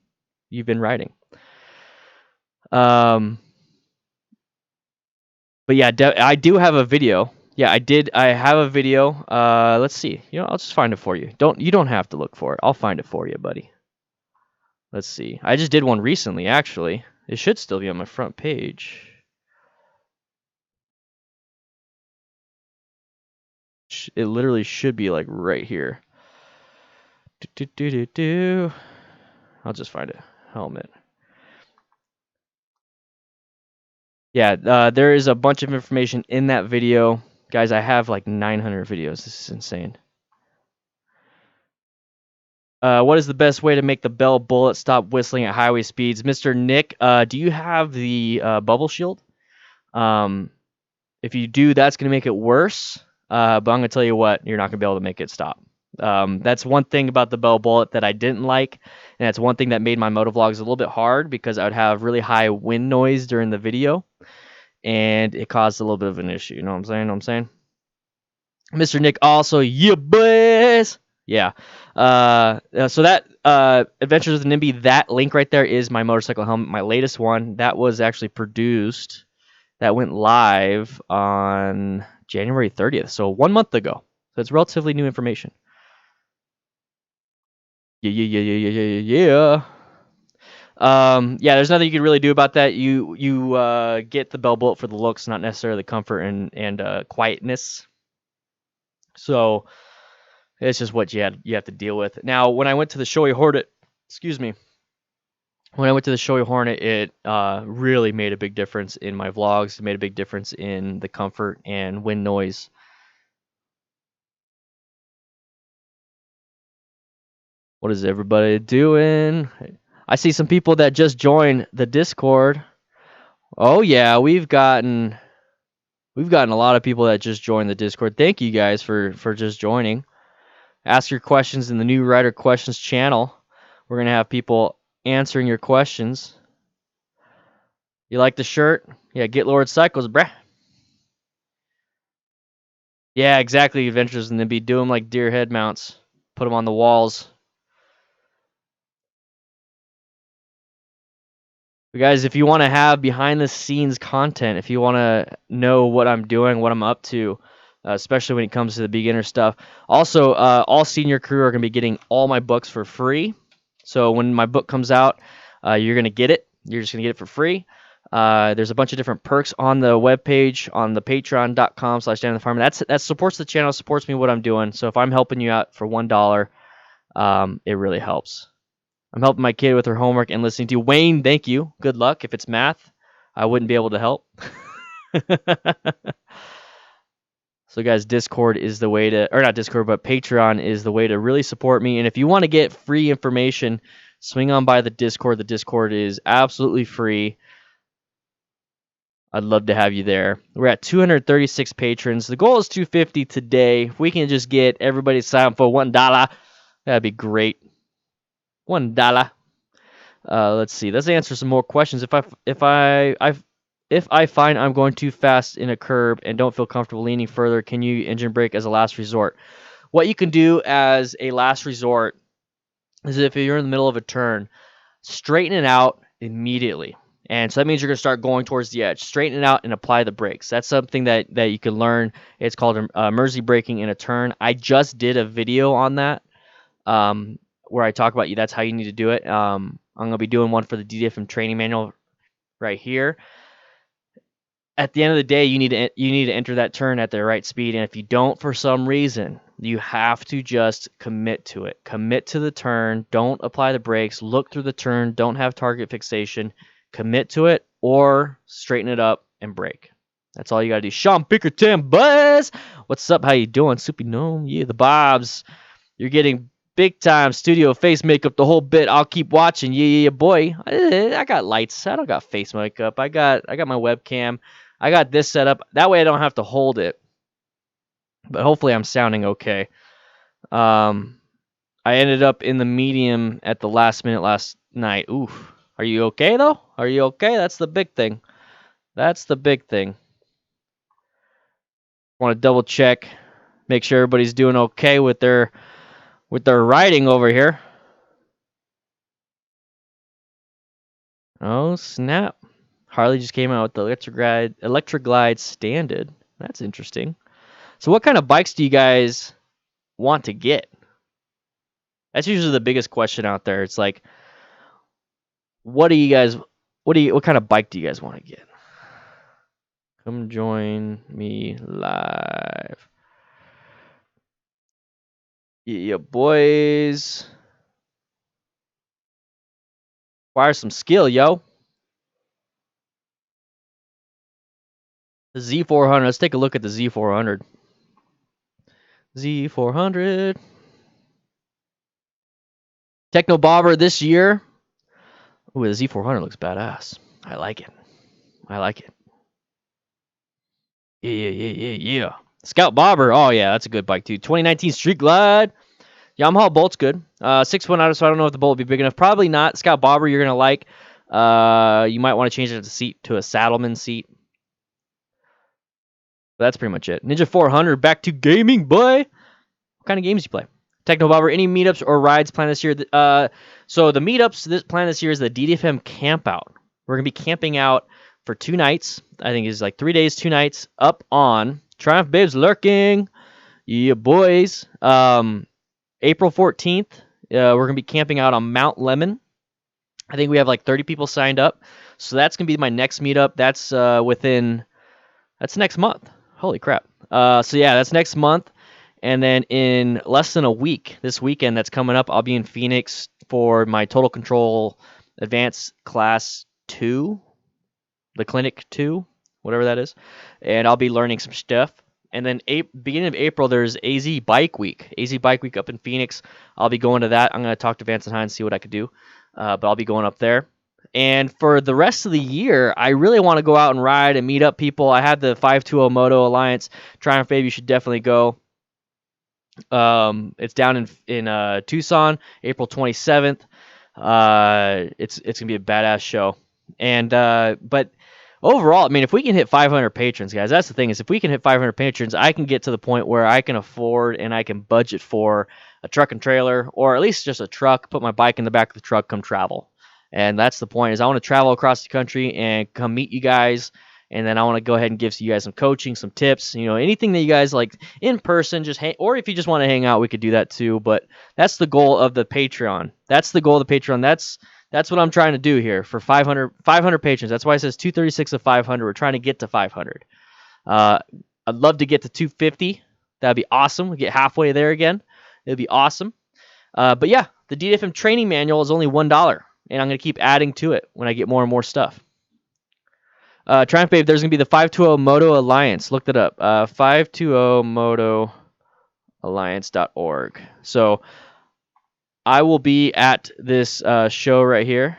riding. But yeah, I do have a video. Yeah, I have a video. Let's see. I'll just find it for you. You don't have to look for it. I'll find it for you, buddy. Let's see. I just did one recently, actually. It should still be on my front page. It literally should be like right here. I'll just find it. Helmet. Yeah, there is a bunch of information in that video. Guys, I have like 900 videos. This is insane. What is the best way to make the Bell Bullet stop whistling at highway speeds? Mr. Nick, do you have the bubble shield? If you do, that's going to make it worse. But I'm going to tell you what, you're not going to be able to make it stop. That's one thing about the Bell Bullet that I didn't like, and that's one thing that made my motovlogs a little bit hard, because I would have really high wind noise during the video, and it caused a little bit of an issue. You know what I'm saying? Mr. Nick also, yeah, boys. Yeah. So that Adventures of the NIMBY, that link right there is my motorcycle helmet, my latest one. That was actually produced. That went live on January 30th, so 1 month ago. So it's relatively new information. Yeah. Yeah, there's nothing you can really do about that. You get the Bell Bullet for the looks, not necessarily the comfort and quietness. So it's just what you have to deal with. Now, when I went to the Shoei Hornet, when I went to the Shoei Hornet, it really made a big difference in my vlogs. It made a big difference in the comfort and wind noise. What is everybody doing? I see some people that just joined the Discord. Oh yeah, we've gotten a lot of people that just joined the Discord. Thank you guys for just joining. Ask your questions in the New Writer Questions channel. We're gonna have people answering your questions. You like the shirt? Yeah, get Lord Cycles, bruh. Yeah, exactly. Adventures in NIMBY. Do them like deer head mounts. Put them on the walls. But guys, if you want to have behind the scenes content, if you want to know what I'm doing, what I'm up to, especially when it comes to the beginner stuff. Also, all senior crew are going to be getting all my books for free. So when my book comes out, you're going to get it. You're just going to get it for free. There's a bunch of different perks on the webpage, on the patreon.com/DanDanTheFireman. That supports the channel, supports me what I'm doing. So if I'm helping you out for $1, it really helps. I'm helping my kid with her homework and listening to you. Wayne, thank you. Good luck. If it's math, I wouldn't be able to help. So guys, Discord is the way to, or not Discord, but Patreon is the way to really support me. And if you want to get free information, swing on by the Discord. The Discord is absolutely free. I'd love to have you there. We're at 236 patrons. The goal is 250 today. If we can just get everybody signed up for $1, that'd be great. $1. Let's see. Let's answer some more questions. If I find I'm going too fast in a curb and don't feel comfortable leaning further, can you engine brake as a last resort? What you can do as a last resort is, if you're in the middle of a turn, straighten it out immediately. And so that means you're going to start going towards the edge. Straighten it out and apply the brakes. That's something that you can learn. It's called emergency braking in a turn. I just did a video on that where I talk about that's how you need to do it. I'm going to be doing one for the DDFM training manual right here. At the end of the day, you need to enter that turn at the right speed. And if you don't, for some reason, You have to just commit to it. Commit to the turn. Don't apply the brakes. Look through the turn. Don't have target fixation. Commit to it or straighten it up and brake. That's all you gotta do. Sean Pickerton, buzz. What's up? How you doing? Soupy Gnome? Yeah, the Bobs. You're getting big time studio face makeup the whole bit. I'll keep watching. Yeah, boy. I got lights. I don't got face makeup. I got my webcam. I got this set up. That way I don't have to hold it. But hopefully I'm sounding okay. I ended up in the medium at the last minute last night. Oof. Are you okay though? Are you okay? That's the big thing. That's the big thing. Want to double check, make sure everybody's doing okay with their riding over here. Oh snap! Harley just came out with the Electroglide Standard. That's interesting. So what kind of bikes do you guys want to get? That's usually the biggest question out there. It's like, what kind of bike do you guys want to get? Come join me live. Yeah, boys. Require some skill, yo. The Z400. Let's take a look at the Z400. Z400. Techno Bobber this year. Ooh, the Z400 looks badass. I like it. I like it. Yeah. Scout Bobber. Oh, yeah, that's a good bike, too. 2019 Street Glide. Yamaha Bolt's good. 6-1 out, so I don't know if the bolt will be big enough. Probably not. Scout Bobber, you're going to like. You might want to change it to a Saddleman seat. But that's pretty much it. Ninja 400, back to gaming, boy. What kind of games do you play? Techno Bobber, any meetups or rides planned this year? So the meetups planned this year is the DDFM camp out. We're going to be camping out for 2 nights. I think it's like 3 days, 2 nights up on TriumphBabe's Lurking. Yeah, boys. April 14th, we're going to be camping out on Mount Lemon. I think we have like 30 people signed up. So that's going to be my next meetup. That's that's next month. Holy crap. So yeah, that's next month. And then in less than a week, this weekend that's coming up, I'll be in Phoenix for my Total Control Advanced Class 2, the Clinic 2, whatever that is. And I'll be learning some stuff. And then beginning of April, there's AZ Bike Week. AZ Bike Week up in Phoenix. I'll be going to that. I'm going to talk to Vance and Hines, see what I could do. But I'll be going up there. And for the rest of the year, I really want to go out and ride and meet up people. I had the 520 Moto Alliance. TriumphBabe, you should definitely go. It's down in Tucson, April 27th. It's gonna be a badass show. And but overall, I mean, if we can hit 500 patrons, guys, that's the thing is if we can hit 500 patrons, I can get to the point where I can afford and I can budget for a truck and trailer, or at least just a truck. Put my bike in the back of the truck, come travel. And that's the point is I want to travel across the country and come meet you guys. And then I want to go ahead and give you guys some coaching, some tips, anything that you guys like in person, or if you just want to hang out, we could do that too. But that's the goal of the Patreon. That's the goal of the Patreon. That's what I'm trying to do here for 500 patrons. That's why it says 236 of 500. We're trying to get to 500. I'd love to get to 250. That'd be awesome. We get halfway there again. It'd be awesome. But yeah, the DDFM training manual is only $1, and I'm going to keep adding to it when I get more and more stuff. TriumphBabe, there's going to be the 520 Moto Alliance. Look that up. 520motoalliance.org. So I will be at this show right here.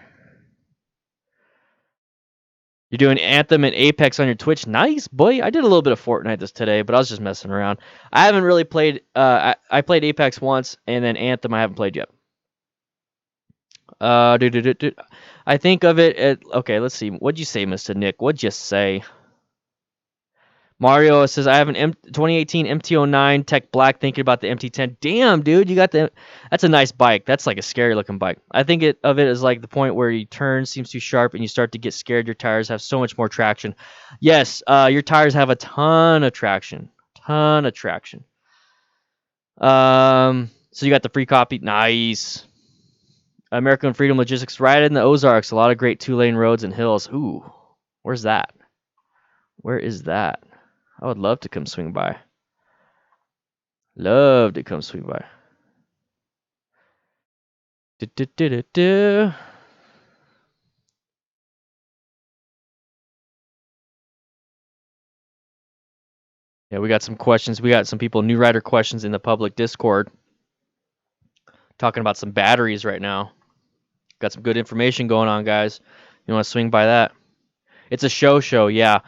You're doing Anthem and Apex on your Twitch. Nice, boy. I did a little bit of Fortnite today, but I was just messing around. I haven't really played. I played Apex once, and then Anthem I haven't played yet. I think of it at, okay, let's see. What'd you say, Mr. Nick? What'd you say? Mario says, I have an 2018 MT-09 Tech Black thinking about the MT-10. Damn, dude, you got that's a nice bike. That's like a scary looking bike. I think of it as like the point where you turn seems too sharp and you start to get scared. Your tires have so much more traction. Yes, your tires have a ton of traction. So you got the free copy. Nice. American Freedom Logistics right in the Ozarks. A lot of great 2-lane roads and hills. Ooh, where's that? Where is that? I would love to come swing by. Love to come swing by. Yeah, we got some questions. We got some people, new writer questions in the public Discord. Talking about some batteries right now. Got some good information going on, guys. You want to swing by that? It's a show, yeah.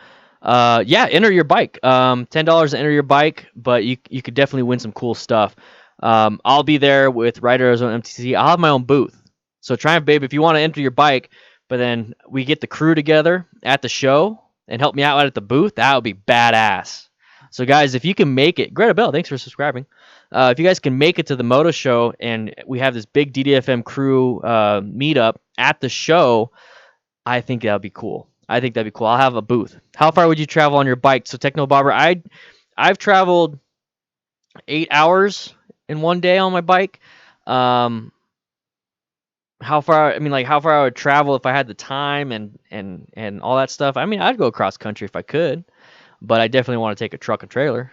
Yeah, enter your bike. $10 to enter your bike, but you could definitely win some cool stuff. I'll be there with Riders on MTC. I'll have my own booth. So TriumphBabe, if you want to enter your bike, but then we get the crew together at the show and help me out at the booth, that would be badass. So guys, if you can make it, Greta Bell, thanks for subscribing. If you guys can make it to the moto show and we have this big DDFM crew meetup at the show, I think that would be cool. I'll have a booth. How far would you travel on your bike? So Techno Bobber, I've traveled 8 hours in one day on my bike. How far? I mean, like how far I would travel if I had the time and all that stuff. I mean, I'd go cross country if I could, but I definitely want to take a truck and trailer.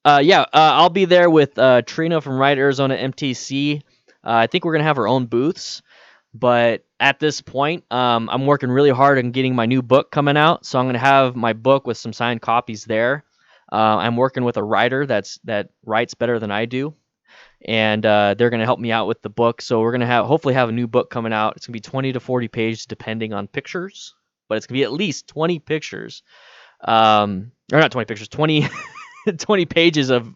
Yeah, I'll be there with Trina from Ride Arizona MTC. I think we're gonna have our own booths, but at this point, I'm working really hard on getting my new book coming out. So I'm gonna have my book with some signed copies there. I'm working with a writer that writes better than I do, and they're gonna help me out with the book. So we're gonna hopefully have a new book coming out. It's gonna be 20 to 40 pages depending on pictures, but it's gonna be at least 20 pictures. Or not 20 pictures, 20 20 pages of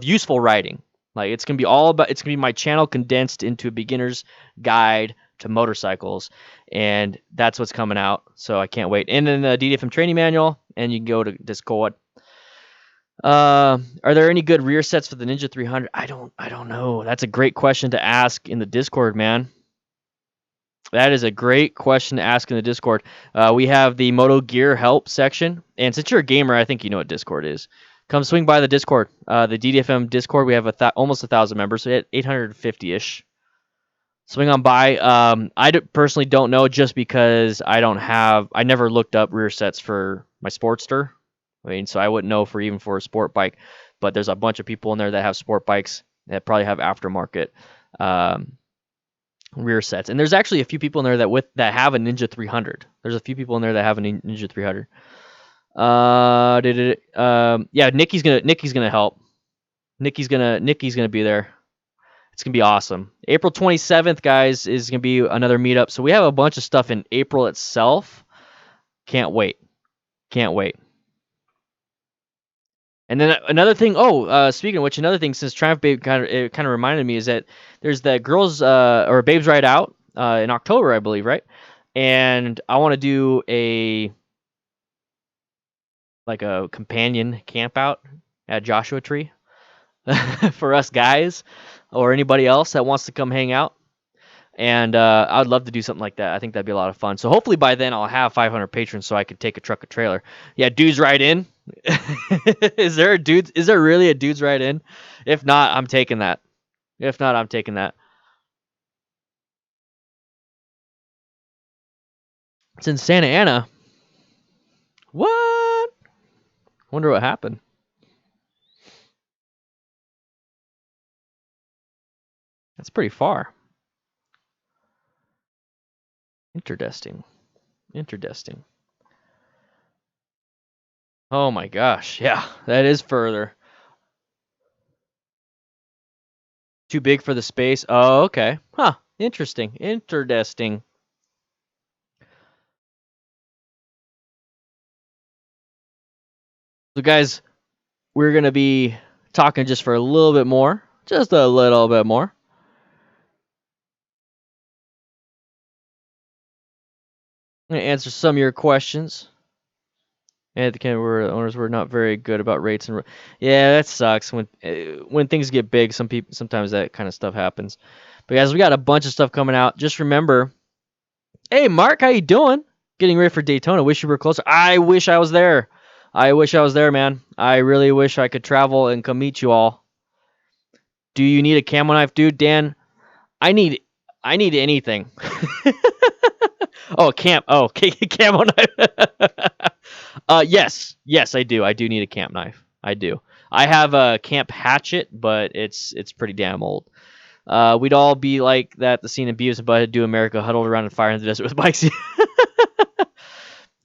useful writing. Like it's gonna be my channel condensed into a beginner's guide to motorcycles, and that's what's coming out. So I can't wait. And then the DDFM training manual, and you can go to Discord. Are there any good rear sets for the Ninja 300? I don't know. That's a great question to ask in the Discord, man. That is a great question to ask in the Discord. We have the Moto Gear help section, and since you're a gamer, I think you know what Discord is. Come swing by the Discord, the DDFM Discord. We have almost 1,000 members, so 850-ish. Swing on by. I personally don't know just because I never looked up rear sets for my Sportster. I mean, so I wouldn't know even for a sport bike. But there's a bunch of people in there that have sport bikes that probably have aftermarket rear sets. And there's actually a few people in there that have a Ninja 300. There's a few people in there that have a Ninja 300. Yeah, Nikki's gonna help. Nikki's gonna be there. It's gonna be awesome. April 27th, guys, is gonna be another meetup. So we have a bunch of stuff in April itself. Can't wait. And then another thing. Speaking of which, another thing since TriumphBabe kind of reminded me is that there's that girls or Babes Ride Out in October, I believe, right? And I want to do a companion camp out at Joshua Tree for us guys or anybody else that wants to come hang out. And I'd love to do something like that. I think that'd be a lot of fun. So hopefully by then I'll have 500 patrons so I could take a truck or trailer. Yeah, dudes ride in. Is there really a dudes ride in? If not, I'm taking that. It's in Santa Ana. What? Wonder what happened. That's pretty far. Interesting. Oh my gosh. Yeah, that is further. Too big for the space. Oh, okay. Huh. Interesting. So guys, we're going to be talking just for a little bit more. Just a little bit more. I'm going to answer some of your questions. And the camera owners were not very good about rates and yeah, that sucks when things get big. Sometimes that kind of stuff happens. But guys, we got a bunch of stuff coming out. Just remember, hey Mark, how you doing? Getting ready for Daytona. Wish you were closer. I wish I was there. Man. I really wish I could travel and come meet you all. Do you need a camo knife, dude? Dan, I need anything. Camo knife. Yes, I do. I do need a camp knife. I do. I have a Camp Hatchet, but it's pretty damn old. We'd all be like that. The scene in Beavis and Butthead Do America, huddled around a fire in the desert with bikes.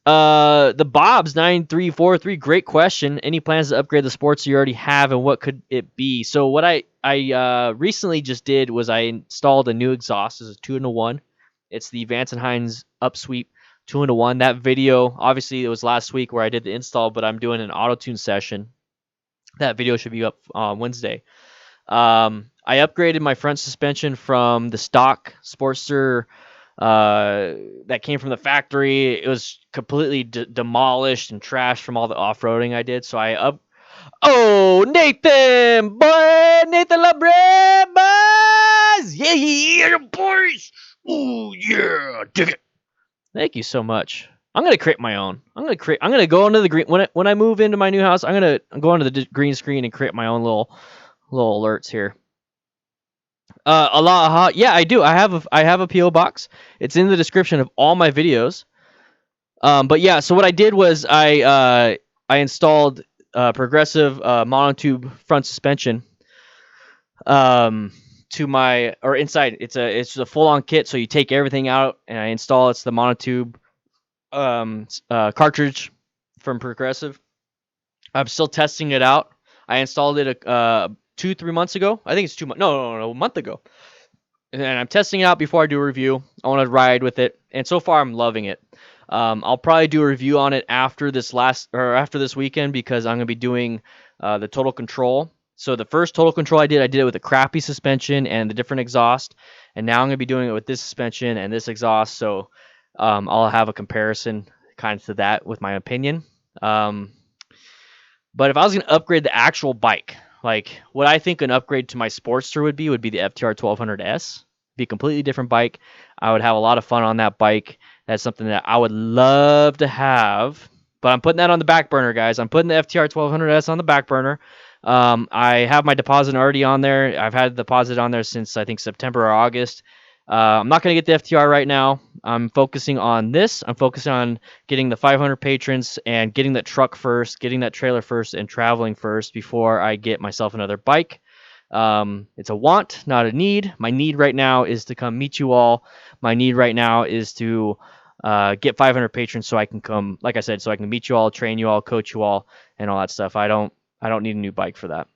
The Bob's 9343, great question. Any plans to upgrade the sports you already have, and what could it be? So what I recently just did was I installed a new exhaust. It's a 2-in-1. It's the Vance and Hines Upsweep 2-in-1. That video, obviously, it was last week where I did the install, but I'm doing an auto tune session. That video should be up on Wednesday. I upgraded my front suspension from the stock Sportster that came from the factory. It was completely demolished and trashed from all the off-roading I did. So Oh, Nathan, boy, Nathan LaBre, boys, yeah, boys. Oh yeah, dig it. Thank you so much. I'm gonna create my own. I'm gonna go into the green when I move into my new house. I'm gonna go into the green screen and create my own little alerts here. Aloha. Yeah, I do. I have a PO box. It's in the description of all my videos. But yeah, so what I did was I installed progressive monotube front suspension to my inside. It's a full on kit. So you take everything out and I install. It's the monotube cartridge from Progressive. I'm still testing it out. I installed it 2-3 months ago. I think it's 2 months. No, a month ago. And I'm testing it out before I do a review. I want to ride with it, and so far I'm loving it. I'll probably do a review on it after this weekend because I'm gonna be doing the total control. So the first total control I did it with a crappy suspension and a different exhaust, and now I'm gonna be doing it with this suspension and this exhaust. So I'll have a comparison kind of to that with my opinion. But if I was gonna upgrade the actual bike, like what I think an upgrade to my Sportster would be the FTR 1200S. Be a completely different bike. I would have a lot of fun on that bike. That's something that I would love to have. But I'm putting that on the back burner, guys. I'm putting the FTR 1200S on the back burner. I have my deposit already on there. I've had the deposit on there since I think September or August. I'm not going to get the FTR right now. I'm focusing on this. I'm focusing on getting the 500 patrons and getting that truck first, getting that trailer first, and traveling first before I get myself another bike. It's a want, not a need. My need right now is to come meet you all. My need right now is to get 500 patrons so I can come, like I said, so I can meet you all, train you all, coach you all, and all that stuff. I don't need a new bike for that.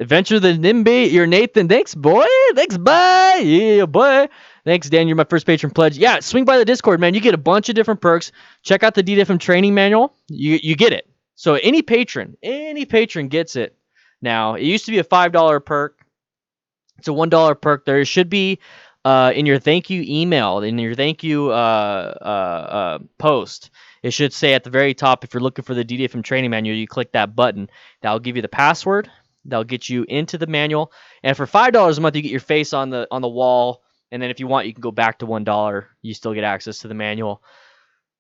Adventure the Nimby, you're Nathan. Thanks, boy. Thanks, bye. Yeah, boy. Thanks, Dan. You're my first patron pledge. Yeah, swing by the Discord, man. You get a bunch of different perks. Check out the DDFM training manual. You get it. So any patron gets it. Now, it used to be a $5 perk. It's a $1 perk. There should be in your thank you email, in your thank you post, it should say at the very top, if you're looking for the DDFM training manual, you click that button. That'll give you the password. That'll get you into the manual. And for $5 a month, you get your face on the wall. And then if you want, you can go back to $1. You still get access to the manual.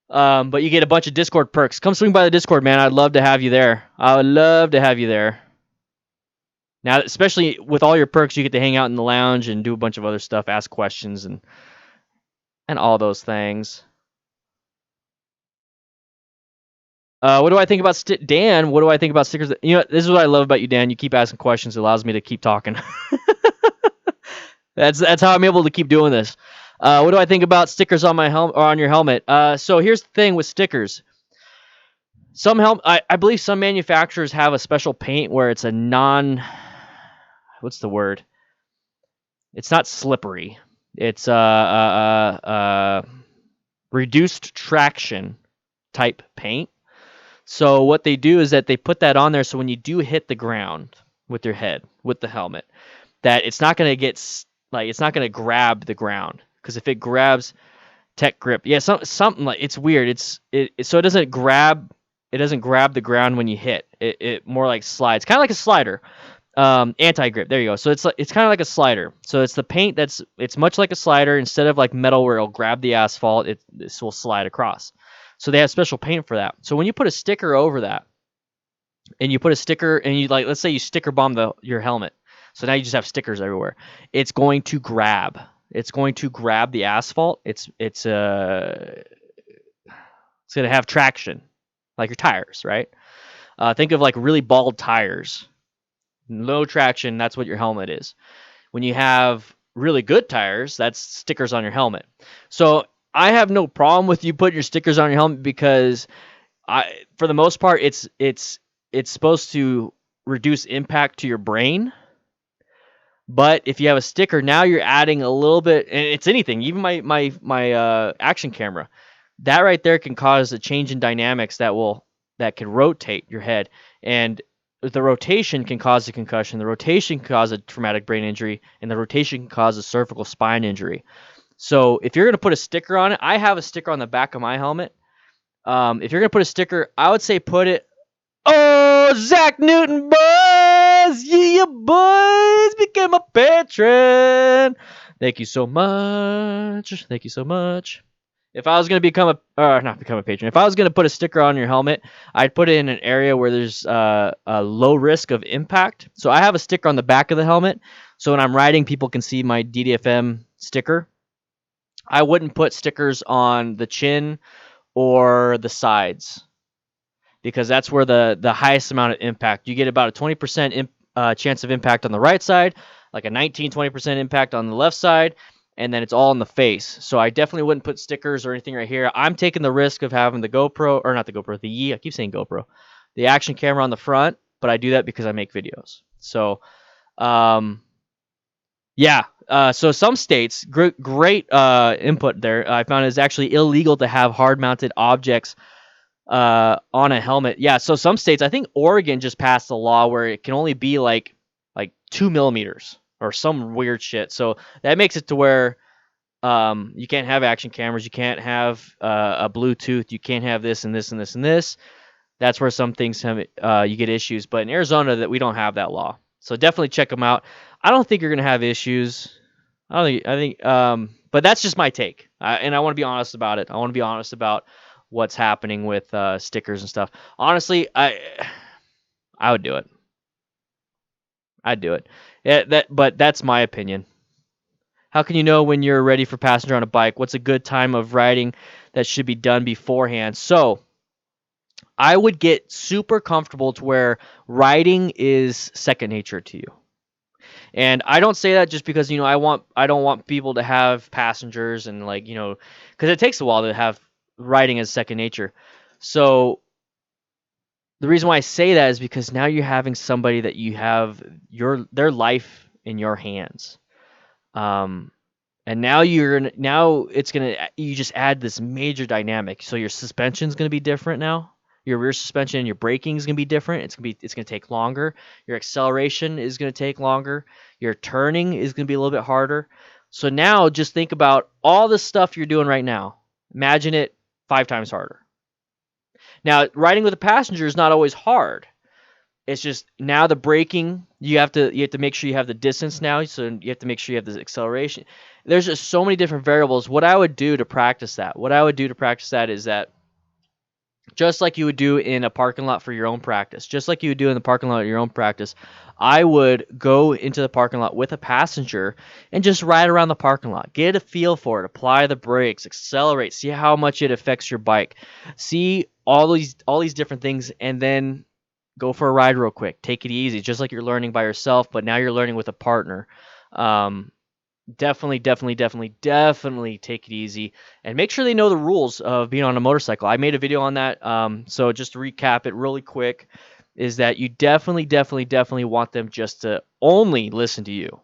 But you get a bunch of Discord perks. Come swing by the Discord, man. I'd love to have you there. I would love to have you there. Now, especially with all your perks, you get to hang out in the lounge and do a bunch of other stuff, ask questions, and all those things. What do I think about Dan? What do I think about stickers? You know, this is what I love about you, Dan. You keep asking questions. It allows me to keep talking. That's how I'm able to keep doing this. What do I think about stickers on my helmet or on your helmet? So here's the thing with stickers. I believe some manufacturers have a special paint where it's a what's the word? It's not slippery. It's reduced traction type paint. So what they do is that they put that on there so when you do hit the ground with your head, with the helmet, that it's not going to grab the ground. Because if it grabs tech grip, yeah, something like, it's weird. So it doesn't grab the ground when you hit. It more like slides, kind of like a slider. Anti-grip, there you go. So it's kind of like a slider. So it's the paint it's much like a slider. Instead of like metal where it'll grab the asphalt, this will slide across. So they have special paint for that. So when you put a sticker over that, and you put a sticker, and you let's say you sticker bomb your helmet, so now you just have stickers everywhere. It's going to grab. It's going to grab the asphalt. It's going to have traction, like your tires, right? Think of like really bald tires, low traction. That's what your helmet is. When you have really good tires, that's stickers on your helmet. So I have no problem with you putting your stickers on your helmet because for the most part, it's supposed to reduce impact to your brain. But if you have a sticker, now you're adding a little bit, and it's anything. Even my action camera, that right there can cause a change in dynamics that can rotate your head, and the rotation can cause a concussion. The rotation can cause a traumatic brain injury, and the rotation can cause a cervical spine injury. So if you're gonna put a sticker on it, I have a sticker on the back of my helmet. If you're gonna put a sticker, I would say put it. Oh, Zach Newton, boys! Yeah, boys! Became a patron! Thank you so much. Thank you so much. If I was going to not become a patron, if I was going to put a sticker on your helmet, I'd put it in an area where there's a low risk of impact. So I have a sticker on the back of the helmet. So when I'm riding, people can see my DDFM sticker. I wouldn't put stickers on the chin or the sides, because that's where the highest amount of impact. You get about a 20% chance of impact on the right side, like a 19-20% impact on the left side, and then it's all in the face. So I definitely wouldn't put stickers or anything right here. I'm taking the risk of having the GoPro, or not the GoPro, I keep saying GoPro, the action camera on the front, but I do that because I make videos. So, yeah. So some states, great input there. I found it's actually illegal to have hard-mounted objects on a helmet. Yeah, so some states, I think Oregon just passed a law where it can only be like 2 millimeters or some weird shit. So that makes it to where you can't have action cameras, you can't have a Bluetooth, you can't have this and this and this and this. That's where some things have you get issues. But in Arizona, that we don't have that law. So definitely check them out. I don't think you're gonna have issues. But that's just my take, and I want to be honest about it. I want to be honest about what's happening with stickers and stuff. Honestly, I would do it. I'd do it. Yeah, but that's my opinion. How can you know when you're ready for passenger on a bike? What's a good time of riding that should be done beforehand? So I would get super comfortable to where riding is second nature to you. And I don't say that just because I don't want people to have passengers and because it takes a while to have riding as second nature. So the reason why I say that is because now you're having somebody that you have their life in your hands. And now you just add this major dynamic. So your suspension's going to be different now. Your rear suspension and your braking is going to be different. It's going to take longer. Your acceleration is going to take longer. Your turning is going to be a little bit harder. So now just think about all the stuff you're doing right now. Imagine it 5 times harder. Now, riding with a passenger is not always hard. It's just now the braking, you have to make sure you have the distance now, so you have to make sure you have the acceleration. There's just so many different variables. What I would do to practice that is that just like you would do in a parking lot for your own practice, just like you would do in the parking lot of your own practice, I would go into the parking lot with a passenger and just ride around the parking lot. Get a feel for it. Apply the brakes. Accelerate. See how much it affects your bike. See all these different things, and then go for a ride real quick. Take it easy, just like you're learning by yourself, but now you're learning with a partner. Definitely take it easy and make sure they know the rules of being on a motorcycle. I made a video on that. So just to recap it really quick, is that you definitely want them just to only listen to you.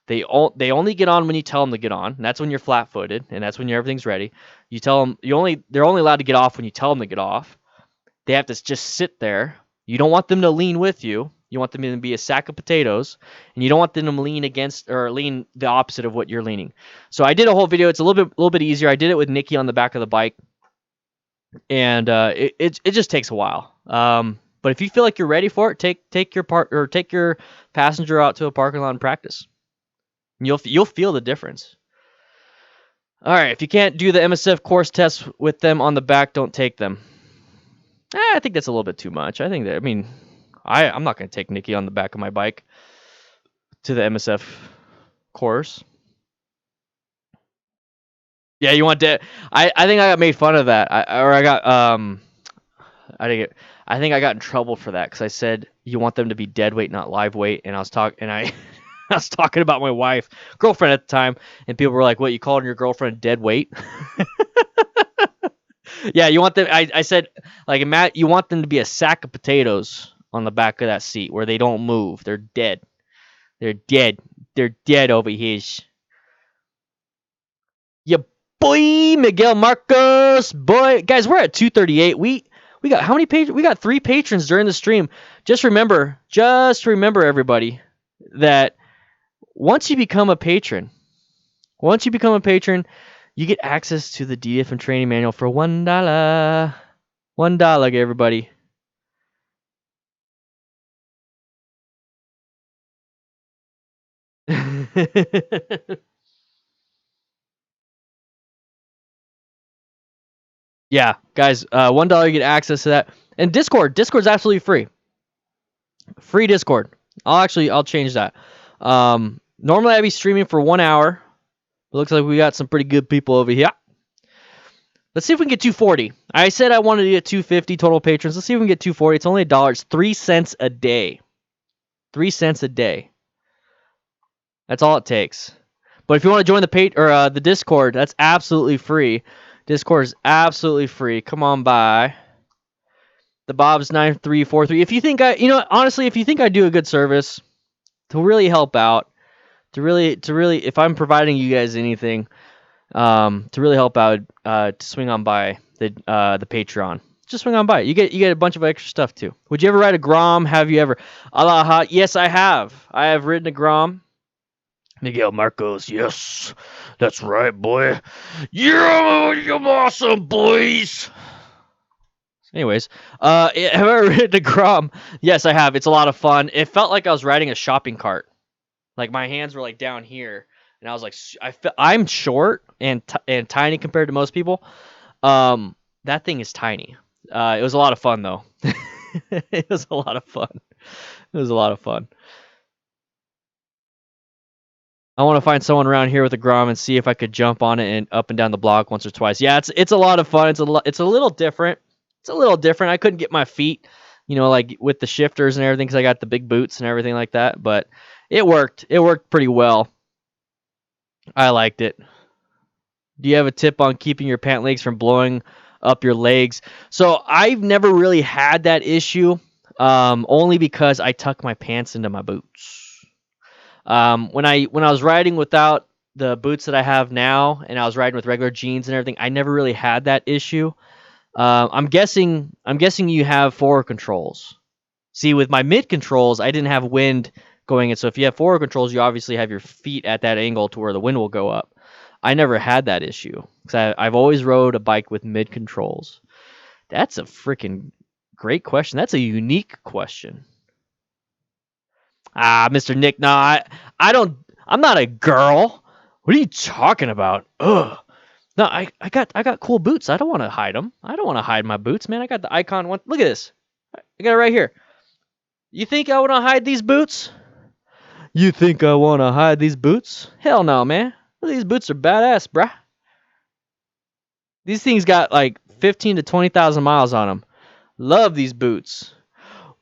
They only get on when you tell them to get on. And that's when you're flat-footed, and that's when everything's ready. You tell them they're only allowed to get off when you tell them to get off. They have to just sit there. You don't want them to lean with you. You want them to be a sack of potatoes, and you don't want them to lean against or lean the opposite of what you're leaning. So I did a whole video. It's a little bit easier. I did it with Nikki on the back of the bike, and it just takes a while. But if you feel like you're ready for it, take your passenger out to a parking lot and practice. And you'll feel the difference. All right, if you can't do the MSF course tests with them on the back, don't take them. I think that's a little bit too much. I'm not going to take Nikki on the back of my bike to the MSF course. Yeah, you want to? I think I got made fun of that. I got I think I got in trouble for that because I said you want them to be dead weight, not live weight, and I I was talking about my wife, girlfriend at the time, and people were like, "What, you calling your girlfriend dead weight?" Yeah, you want them. I said, like, Matt, you want them to be a sack of potatoes on the back of that seat where they don't move. They're dead. They're dead. They're dead over here. Yeah, boy, Miguel Marcos, boy, guys, we're at 238. We got how many patrons? We got 3 patrons during the stream. Just remember, everybody, that once you become a patron, you get access to the DDFM training manual for $1. $1, everybody. Yeah, guys, $1 you get access to that. And Discord's absolutely free. Free Discord. I'll change that. Normally I'd be streaming for 1 hour. It looks like we got some pretty good people over here. Let's see if we can get 240. I said I wanted to get 250 total patrons. Let's see if we can get 240. It's only $1. It's 3 cents a day. 3 cents a day. That's all it takes. But if you want to join the Discord, that's absolutely free. Discord is absolutely free. Come on by. The Bob's 9343. If you think honestly, if you think I do a good service to really help out, to really, if I'm providing you guys anything, to really help out, to swing on by the Patreon. Just swing on by. You get a bunch of extra stuff too. Would you ever ride a Grom? Have you ever? Alaha. Yes, I have. I have ridden a Grom. Miguel Marcos. Yes, that's right, boy. Yeah, you're awesome, boys. Anyways, have I ever ridden a Grom? Yes, I have. It's a lot of fun. It felt like I was riding a shopping cart. Like my hands were like down here, and I was like, I'm short and tiny compared to most people. That thing is tiny. It was a lot of fun though. It was a lot of fun. It was a lot of fun. I want to find someone around here with a Grom and see if I could jump on it and up and down the block once or twice. Yeah, it's a lot of fun. It's a little different. It's a little different. I couldn't get my feet, like with the shifters and everything because I got the big boots and everything like that. But it worked. It worked pretty well. I liked it. Do you have a tip on keeping your pant legs from blowing up your legs? So I've never really had that issue, only because I tuck my pants into my boots. When I was riding without the boots that I have now, and I was riding with regular jeans and everything, I never really had that issue. I'm guessing you have forward controls. See, with my mid controls, I didn't have wind going in. So if you have forward controls, you obviously have your feet at that angle to where the wind will go up. I never had that issue because I've always rode a bike with mid controls. That's a freaking great question. That's a unique question. Mr. Nick, no, I'm not a girl. What are you talking about? Ugh. No, I got cool boots. I don't want to hide them. I don't want to hide my boots, man. I got the icon one. Look at this. I got it right here. You think I want to hide these boots? You think I want to hide these boots? Hell no, man. These boots are badass, bruh. These things got like 15 to 20,000 miles on them. Love these boots.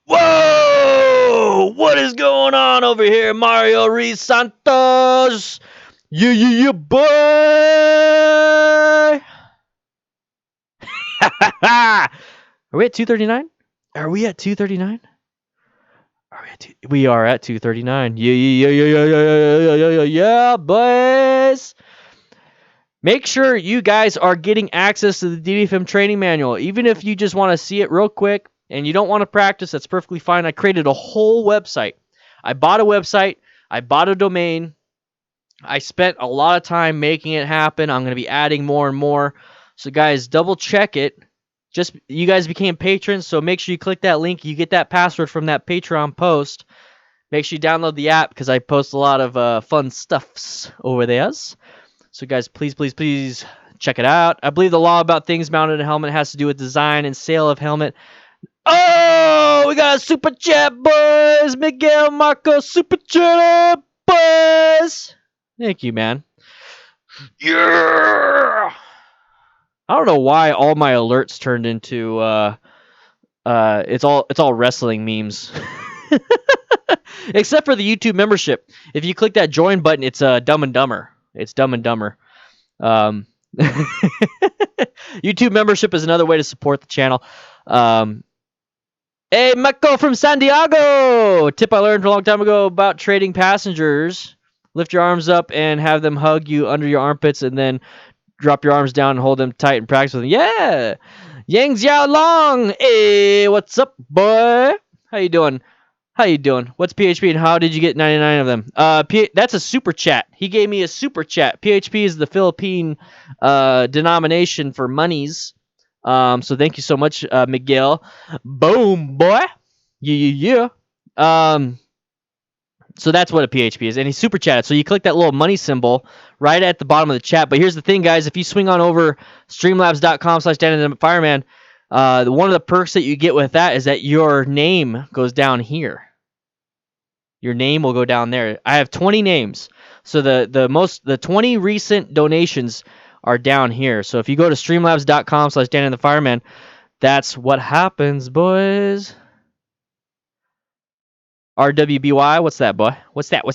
Whoa! What is going on over here, Mario Reese Santos? You boy! Are we at 239? Are we at 239? We are at 239. Yeah, boys. Make sure you guys are getting access to the DDFM training manual. Even if you just want to see it real quick and you don't want to practice, that's perfectly fine. I created a whole website. I bought a website. I bought a domain. I spent a lot of time making it happen. I'm going to be adding more and more. So guys, double check it. You guys became patrons, so make sure you click that link. You get that password from that Patreon post. Make sure you download the app because I post a lot of fun stuffs over there. So guys, please check it out. I believe the law about things mounted in a helmet has to do with design and sale of helmet. Oh, we got a super chat, boys. Miguel Marcos super chat, boys. Thank you, man. Yeah. I don't know why all my alerts turned into it's all wrestling memes. Except for the YouTube membership. If you click that join button, it's Dumb and Dumber. It's Dumb and Dumber. YouTube membership is another way to support the channel. Hey, Mako from San Diego! Tip I learned a long time ago about trading passengers. Lift your arms up and have them hug you under your armpits, and then drop your arms down and hold them tight and practice with them. Yeah! Yang Xiao Long! Hey, what's up, boy? How you doing? What's PHP and how did you get 99 of them? That's a super chat. He gave me a super chat. PHP is the Philippine denomination for monies. So thank you so much, Miguel. Boom, boy. Yeah. So that's what a PHP is, and he super chatted. So you click that little money symbol right at the bottom of the chat. But here's the thing, guys. If you swing on over streamlabs.com/DanDanTheFireman, one of the perks that you get with that is that your name goes down here. Your name will go down there. I have 20 names. So the 20 recent donations are down here. So if you go to streamlabs.com/DanDanTheFireman, that's what happens, boys. RWBY, what's that, boy? What's that?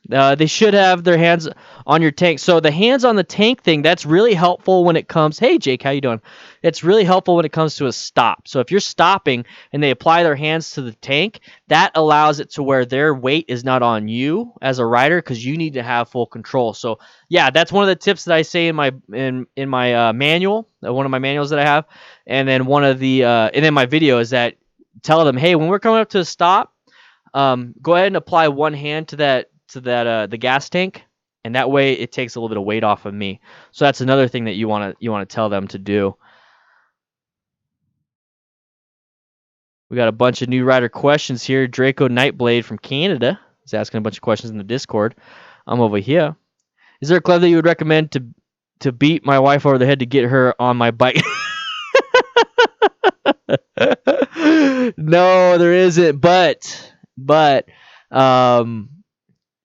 They should have their hands on your tank. So the hands on the tank thing, that's really helpful when it comes. Hey, Jake, how you doing? It's really helpful when it comes to a stop. So if you're stopping and they apply their hands to the tank, that allows it to where their weight is not on you as a rider because you need to have full control. So yeah, that's one of the tips that I say in my manual, one of my manuals that I have, and then and then my video is that tell them, hey, when we're coming up to a stop, go ahead and apply one hand to the gas tank, and that way it takes a little bit of weight off of me. So that's another thing that you want to tell them to do. We got a bunch of new rider questions here. Draco Nightblade from Canada is asking a bunch of questions in the Discord. I'm over here. Is there a club that you would recommend to beat my wife over the head to get her on my bike? No, there isn't. But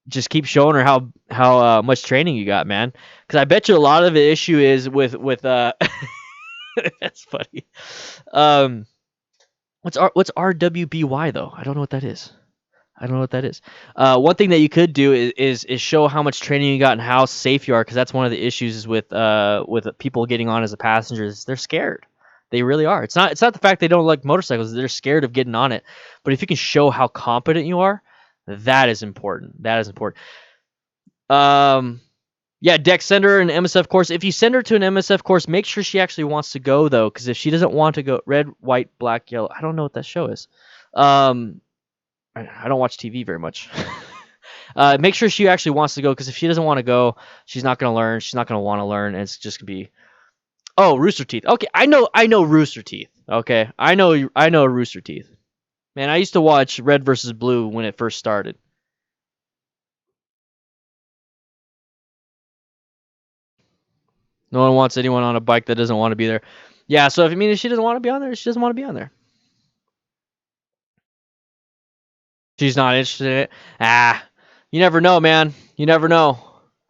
just keep showing her how much training you got, man. Because I bet you a lot of the issue is with that's funny. What's RWBY though? I don't know what that is. One thing that you could do is show how much training you got and how safe you are, because that's one of the issues is with people getting on as a passenger is they're scared. They really are. It's not the fact they don't like motorcycles. They're scared of getting on it. But if you can show how competent you are, that is important. Yeah, Dex, send her an MSF course. If you send her to an MSF course, make sure she actually wants to go, though, because if she doesn't want to go, red, white, black, yellow, I don't know what that show is. I don't watch TV very much. Make sure she actually wants to go, because if she doesn't want to go, she's not going to learn. She's not going to want to learn, and it's just going to be... Oh, Rooster Teeth. Okay, I know Rooster Teeth. Okay, I know Rooster Teeth. Man, I used to watch Red versus Blue when it first started. No one wants anyone on a bike that doesn't want to be there. Yeah, so if she doesn't want to be on there, she doesn't want to be on there. She's not interested in it. You never know, man. You never know.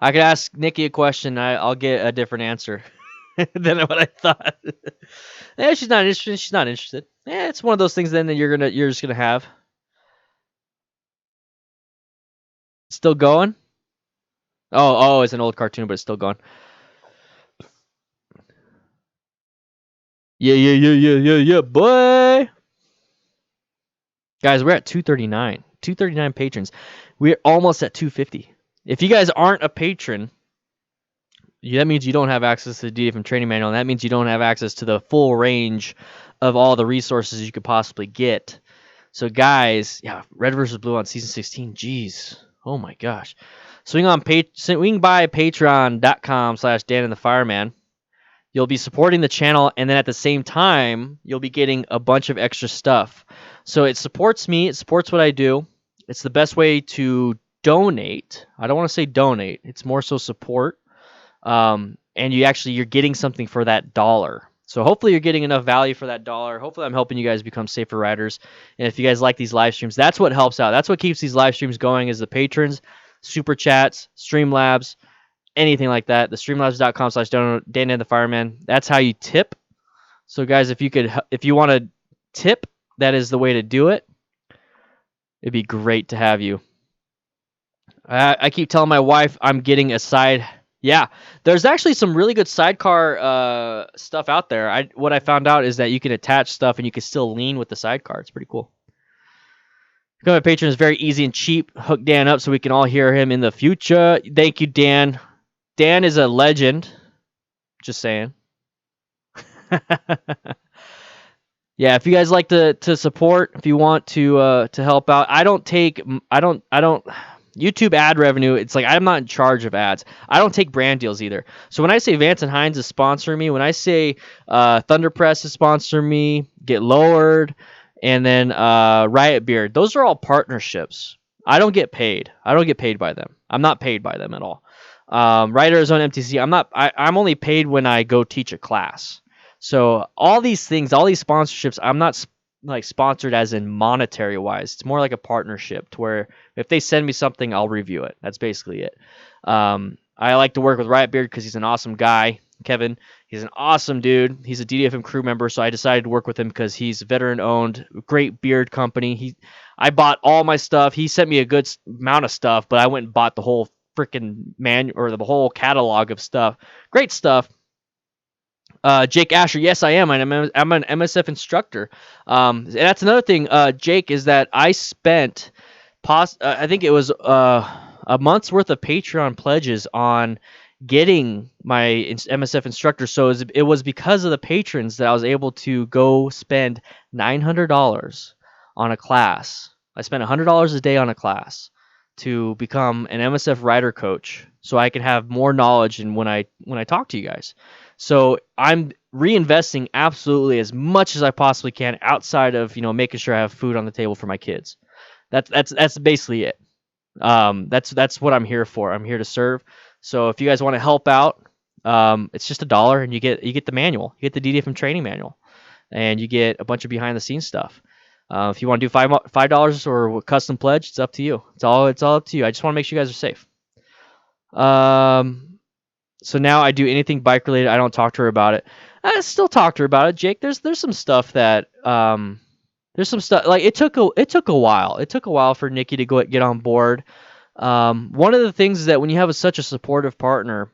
I could ask Nikki a question. I'll get a different answer than what I thought. Yeah, she's not interested. She's not interested. Yeah, it's one of those things then that you're just gonna have. Still going? Oh, it's an old cartoon, but it's still going. Yeah, boy. Guys, we're at 239. 239 patrons. We're almost at 250. If you guys aren't a patron, that means you don't have access to the DDFM training manual, and that means you don't have access to the full range of all the resources you could possibly get. So, guys, yeah, Red versus Blue on Season 16. Jeez. Oh, my gosh. Swing by patreon.com/DanDanTheFireman. You'll be supporting the channel, and then at the same time, you'll be getting a bunch of extra stuff. So it supports me. It supports what I do. It's the best way to donate. I don't want to say donate. It's more so support. And you're getting something for that dollar. So hopefully you're getting enough value for that dollar. Hopefully I'm helping you guys become safer riders. And if you guys like these live streams, that's what helps out. That's what keeps these live streams going is the patrons, super chats, Streamlabs, anything like that. The streamlabs.com/DanDanTheFireman. That's how you tip. So guys, if you want to tip that is the way to do it, it'd be great to have you. I keep telling my wife I'm getting a side. Yeah, there's actually some really good sidecar stuff out there. What I found out is that you can attach stuff and you can still lean with the sidecar. It's pretty cool. Becoming a patron is very easy and cheap. Hook Dan up so we can all hear him in the future. Thank you, Dan. Dan is a legend. Just saying. Yeah, if you guys like to support, if you want to help out, I don't YouTube ad revenue. It's like I'm not in charge of ads. I don't take brand deals either. So when I say Vance and Hines is sponsoring me, when I say Thunder Press is sponsoring me, Get Lowered, and then Riot Beard, those are all partnerships. I don't get paid. I don't get paid by them. I'm not paid by them at all. Writer's Own MTC. I'm only paid when I go teach a class. So all these things, all these sponsorships, I'm not like sponsored as in monetary wise. It's more like a partnership to where if they send me something, I'll review it. That's basically it. I like to work with Riot Beard because he's an awesome guy. Kevin, he's an awesome dude. He's a DDFM crew member, so I decided to work with him because he's veteran owned, great beard company. I bought all my stuff. He sent me a good amount of stuff, but I went and bought the whole freaking the whole catalog of stuff. Great stuff. Jake Asher, yes, I am. I'm an MSF instructor. And that's another thing, Jake, is that I spent, I think it was a month's worth of Patreon pledges on getting my MSF instructor. So it was because of the patrons that I was able to go spend $900 on a class. I spent $100 a day on a class to become an MSF rider coach, so I can have more knowledge and when I talk to you guys. So I'm reinvesting absolutely as much as I possibly can outside of making sure I have food on the table for my kids. That's basically it. That's what I'm here for. I'm here to serve. So if you guys want to help out, it's just $1 and you get the manual. You get the DDFM training manual, and you get a bunch of behind the scenes stuff. If you want to do $5 or custom pledge, it's up to you. It's all up to you. I just want to make sure you guys are safe. So now I do anything bike related. I don't talk to her about it. I still talk to her about it, Jake. There's some stuff that there's some stuff like it took a while. It took a while for Nikki to get on board. One of the things is that when you have such a supportive partner,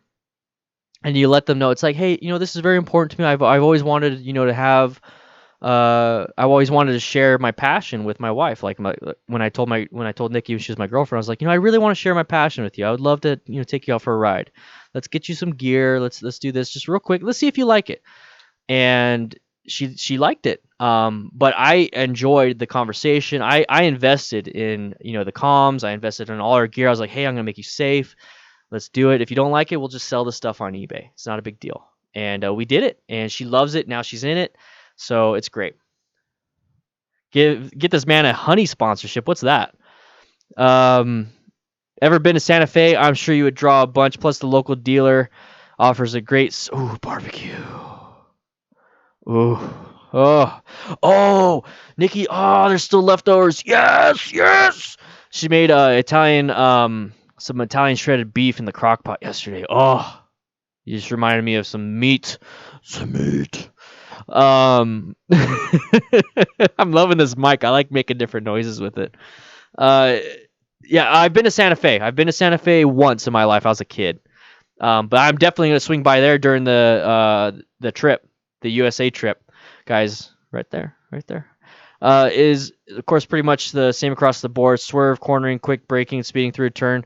and you let them know, it's like, hey, this is very important to me. I've always wanted to have. I've always wanted to share my passion with my wife. Like when I told Nikki she was my girlfriend, I was like, I really want to share my passion with you. I would love to take you out for a ride. Let's get you some gear. Let's do this just real quick. Let's see if you like it. And she liked it. But I enjoyed the conversation. I invested in the comms. I invested in all our gear. I was like, hey, I'm gonna make you safe. Let's do it. If you don't like it, we'll just sell the stuff on eBay. It's not a big deal. And we did it. And she loves it. Now she's in it. So it's great. Get this man a honey sponsorship. What's that? Ever been to Santa Fe? I'm sure you would draw a bunch. Plus the local dealer offers a great barbecue. Ooh. Oh, Nikki. Oh, there's still leftovers. Yes. She made some Italian shredded beef in the crock pot yesterday. Oh, you just reminded me of some meat. I'm loving this mic. I like making different noises with it. Yeah, I've been to Santa Fe. I've been to Santa Fe once in my life. I was a kid. But I'm definitely gonna swing by there during the trip, the USA trip, guys. Right there. Is of course pretty much the same across the board. Swerve, cornering, quick braking, speeding through a turn.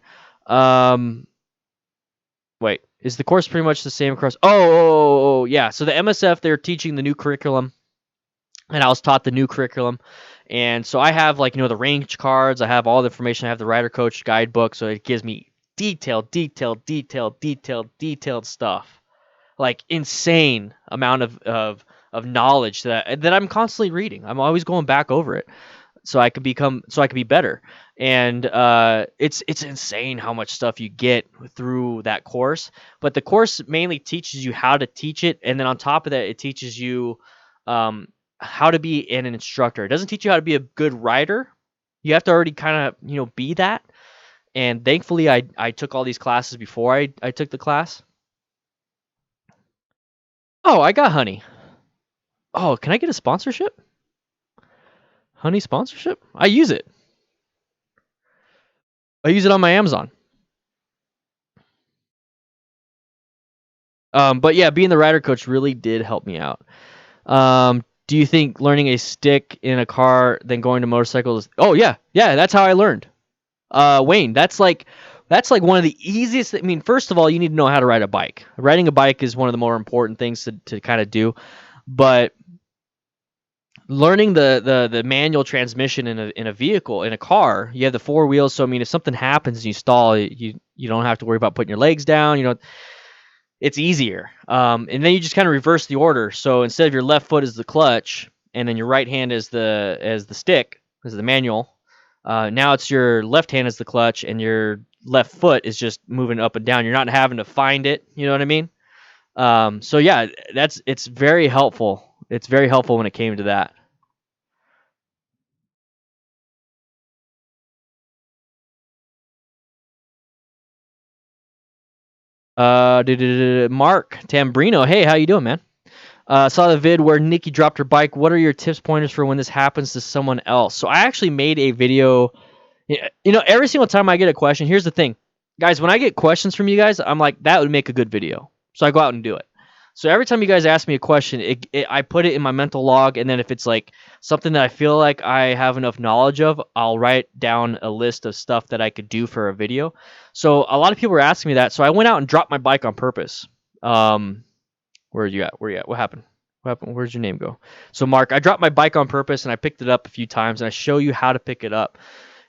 Wait, is the course pretty much the same across? Oh, yeah. So the MSF, they're teaching the new curriculum, and I was taught the new curriculum. And so I have the range cards. I have all the information. I have the rider coach guidebook, so it gives me detailed stuff, like insane amount of knowledge that I'm constantly reading. I'm always going back over it. So I could be better. And it's insane how much stuff you get through that course. But the course mainly teaches you how to teach it, and then on top of that, it teaches you how to be an instructor. It doesn't teach you how to be a good rider. You have to already kind of be that. And thankfully, I took all these classes before I took the class. Oh, I got honey. Oh, can I get a sponsorship? Honey sponsorship? I use it. I use it on my Amazon. But yeah, being the rider coach really did help me out. Do you think learning a stick in a car then going to motorcycles? Oh yeah, that's how I learned. Wayne, that's like one of the easiest. I mean, first of all, you need to know how to ride a bike. Riding a bike is one of the more important things to kind of do, but learning the manual transmission in a vehicle, in a car, you have the four wheels. So I mean, if something happens and you stall, you don't have to worry about putting your legs down. It's easier. And then you just kind of reverse the order. So instead of your left foot is the clutch, and then your right hand is the stick, is the manual. Now it's your left hand is the clutch, and your left foot is just moving up and down. You're not having to find it. You know what I mean? So yeah, it's very helpful. It's very helpful when it came to that. Mark Tambrino, hey, how you doing, man? Saw the vid where Nikki dropped her bike. What are your tips, pointers for when this happens to someone else? So I actually made a video. Every single time I get a question, here's the thing, guys. When I get questions from you guys, I'm like, that would make a good video. So I go out and do it. So every time you guys ask me a question, I put it in my mental log, and then if it's like something that I feel like I have enough knowledge of, I'll write down a list of stuff that I could do for a video. So a lot of people were asking me that, so I went out and dropped my bike on purpose. Where are you at? Where are you at? What happened? What happened? Where's your name go? So Mark, I dropped my bike on purpose, and I picked it up a few times, and I show you how to pick it up.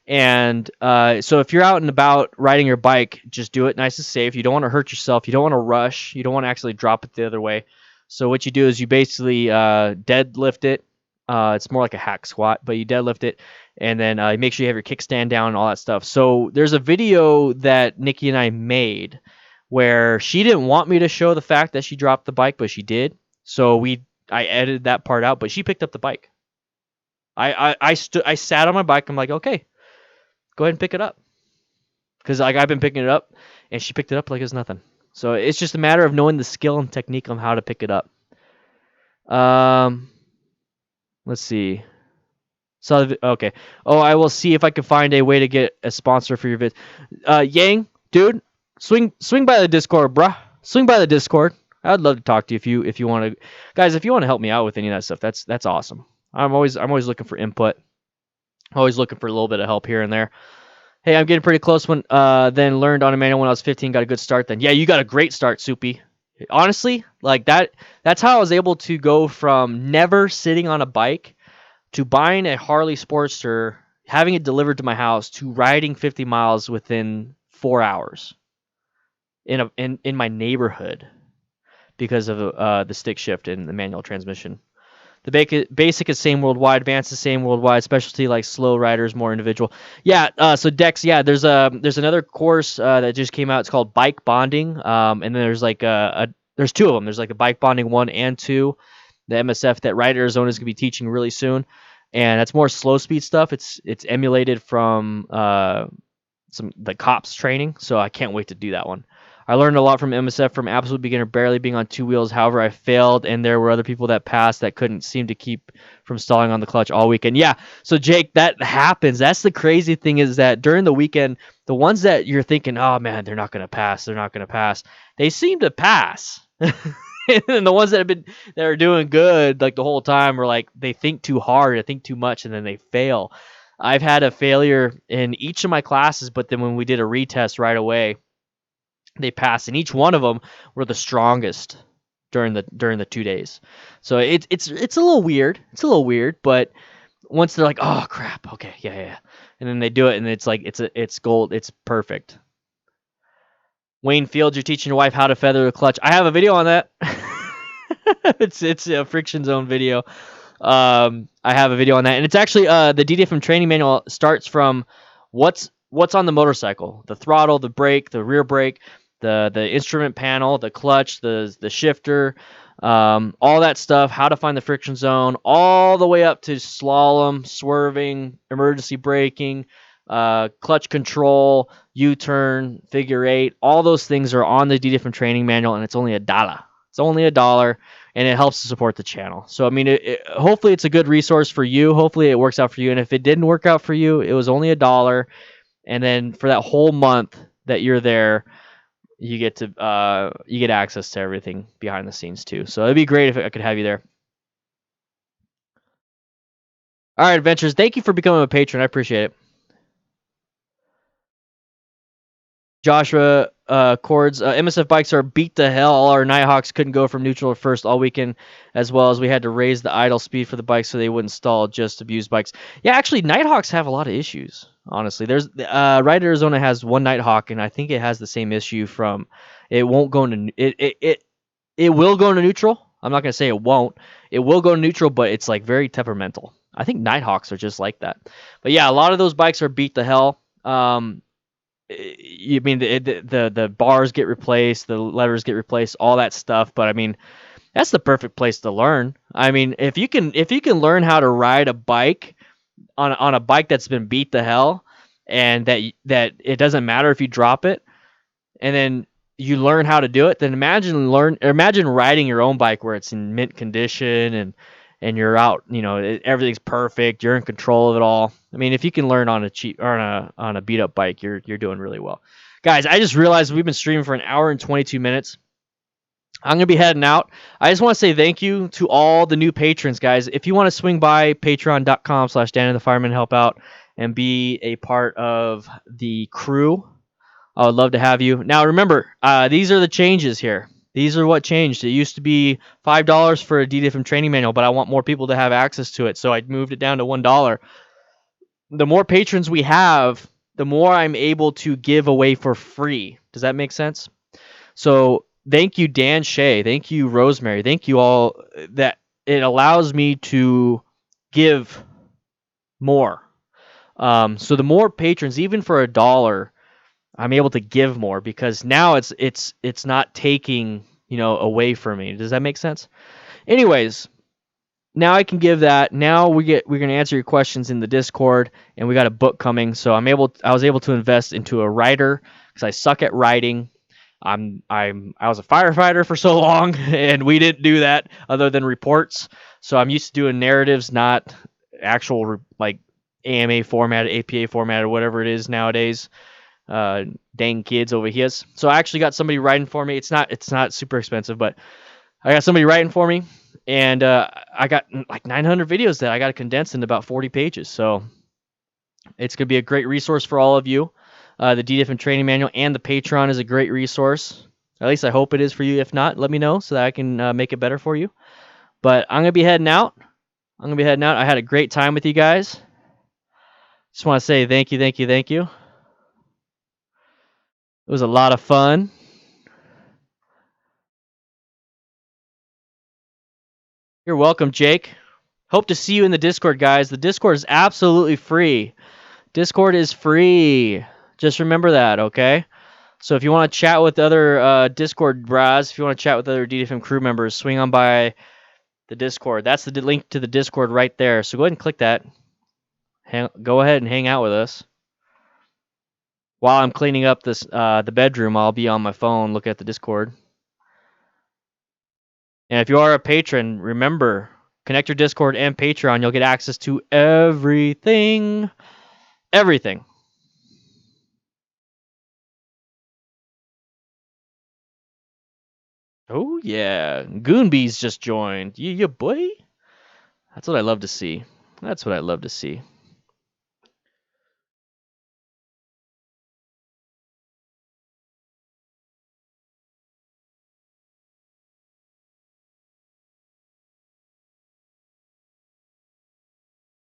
And so if you're out and about riding your bike, just do it nice and safe. You don't want to hurt yourself. You don't want to rush. You don't want to actually drop it the other way. So what you do is you basically deadlift it. It's more like a hack squat, but you deadlift it, and then make sure you have your kickstand down and all that stuff. So there's a video that Nikki and I made where she didn't want me to show the fact that she dropped the bike, but she did. So I edited that part out, but she picked up the bike. I sat on my bike. I'm like, okay, go ahead and pick it up, because like I've been picking it up, and she picked it up like it's nothing. So it's just a matter of knowing the skill and technique on how to pick it up. Let's see. So okay. Oh, I will see if I can find a way to get a sponsor for your vid. Yang, dude, swing by the Discord, bruh. Swing by the Discord. I'd love to talk to you if you want to, guys. If you want to help me out with any of that stuff, that's awesome. I'm always looking for input. Always looking for a little bit of help here and there. Hey, I'm getting pretty close. Then learned on a manual when I was 15. Got a good start then. Yeah, you got a great start, Soupy. Honestly, like that's how I was able to go from never sitting on a bike to buying a Harley Sportster, having it delivered to my house, to riding 50 miles within 4 hours in my neighborhood because of the stick shift and the manual transmission. The basic is same worldwide, advanced is same worldwide, specialty like slow riders, more individual. Yeah, so Dex, yeah, there's another course that just came out. It's called bike bonding, and then there's like there's two of them. There's like a bike bonding 1 and 2, the MSF that Ride Arizona is gonna be teaching really soon, and that's more slow speed stuff. It's emulated from the cops training, so I can't wait to do that one. I learned a lot from MSF from absolute beginner, barely being on 2 wheels. However, I failed, and there were other people that passed that couldn't seem to keep from stalling on the clutch all weekend. Yeah, so Jake, that happens. That's the crazy thing, is that during the weekend, the ones that you're thinking, oh man, they're not gonna pass, they seem to pass. And the ones that are doing good like the whole time are like, they think too hard, they think too much, and then they fail. I've had a failure in each of my classes, but then when we did a retest right away, they passed, and each one of them were the strongest during the 2 days. So it's a little weird. It's a little weird, but once they're like, oh crap, okay, yeah, and then they do it, and it's like it's gold. It's perfect. Wayne Fields, you're teaching your wife how to feather the clutch. I have a video on that. It's a friction zone video. I have a video on that, and it's actually the DDFM training manual starts from what's on the motorcycle: the throttle, the brake, the rear brake, the instrument panel, the clutch, the shifter, all that stuff, how to find the friction zone, all the way up to slalom, swerving, emergency braking, clutch control, U-turn, figure eight. All those things are on the DDFM training manual, and it's only $1. It's only $1, and it helps to support the channel. So I mean, hopefully it's a good resource for you. Hopefully it works out for you. And if it didn't work out for you, it was only $1, and then for that whole month that you're there, you get access to everything behind the scenes too. So it'd be great if I could have you there. All right, Adventures, thank you for becoming a patron. I appreciate it. Joshua Cords, MSF bikes are beat to hell. All our Nighthawks couldn't go from neutral to first all weekend, as well as we had to raise the idle speed for the bikes so they wouldn't stall. Just abused bikes. Yeah, actually, Nighthawks have a lot of issues. Honestly, there's Ride Arizona has one Nighthawk, and I think it has the same issue from it won't go into it will go into neutral. I'm not gonna say it won't. It will go neutral, but it's like very temperamental. I think Nighthawks are just like that. But yeah, a lot of those bikes are beat to hell. You mean the bars get replaced, the levers get replaced, all that stuff. But I mean, that's the perfect place to learn. I mean, if you can learn how to ride a bike on a bike that's been beat to hell, and that it doesn't matter if you drop it, and then you learn how to do it, then imagine riding your own bike where it's in mint condition and you're out, everything's perfect, you're in control of it all. I mean, if you can learn on a cheap or on a beat up bike, you're doing really well. Guys, I just realized we've been streaming for 1 hour and 22 minutes. I'm going to be heading out. I just want to say thank you to all the new patrons, guys. If you want to swing by patreon.com/DanDanTheFireman, help out and be a part of the crew, I would love to have you. Now, remember, these are the changes here. These are what changed. It used to be $5 for a DDFM training manual, but I want more people to have access to it, so I moved it down to $1. The more patrons we have, the more I'm able to give away for free. Does that make sense? So thank you, Dan Shea. Thank you, Rosemary. Thank you all. That it allows me to give more. So the more patrons, even for $1, I'm able to give more because now it's not taking away from me. Does that make sense? Anyways, now I can give that. Now we're gonna answer your questions in the Discord, and we got a book coming. So I was able to invest into a writer because I suck at writing. I was a firefighter for so long, and we didn't do that other than reports. So I'm used to doing narratives, not actual like AMA format, APA format, or whatever it is nowadays. Dang kids over here. So I actually got somebody writing for me. It's not super expensive, but I got somebody writing for me, and I got like 900 videos that I got to condense into about 40 pages. So it's gonna be a great resource for all of you. The DDFM training manual and the Patreon is a great resource. At least I hope it is for you. If not, let me know so that I can make it better for you. But I'm gonna be heading out. I had a great time with you guys. Just want to say thank you. It was a lot of fun. You're welcome, Jake. Hope to see you in the Discord, guys. The Discord is absolutely free. Discord is free. Just remember that, okay? So if you want to chat with other Discord bras, if you want to chat with other DDFM crew members, swing on by the Discord. That's the link to the Discord right there. So go ahead and click that. Go ahead and hang out with us. While I'm cleaning up this the bedroom, I'll be on my phone, look at the Discord. And if you are a patron, remember, connect your Discord and Patreon. You'll get access to everything. Everything. Oh, yeah. Goonbees just joined. Yeah, boy. That's what I love to see.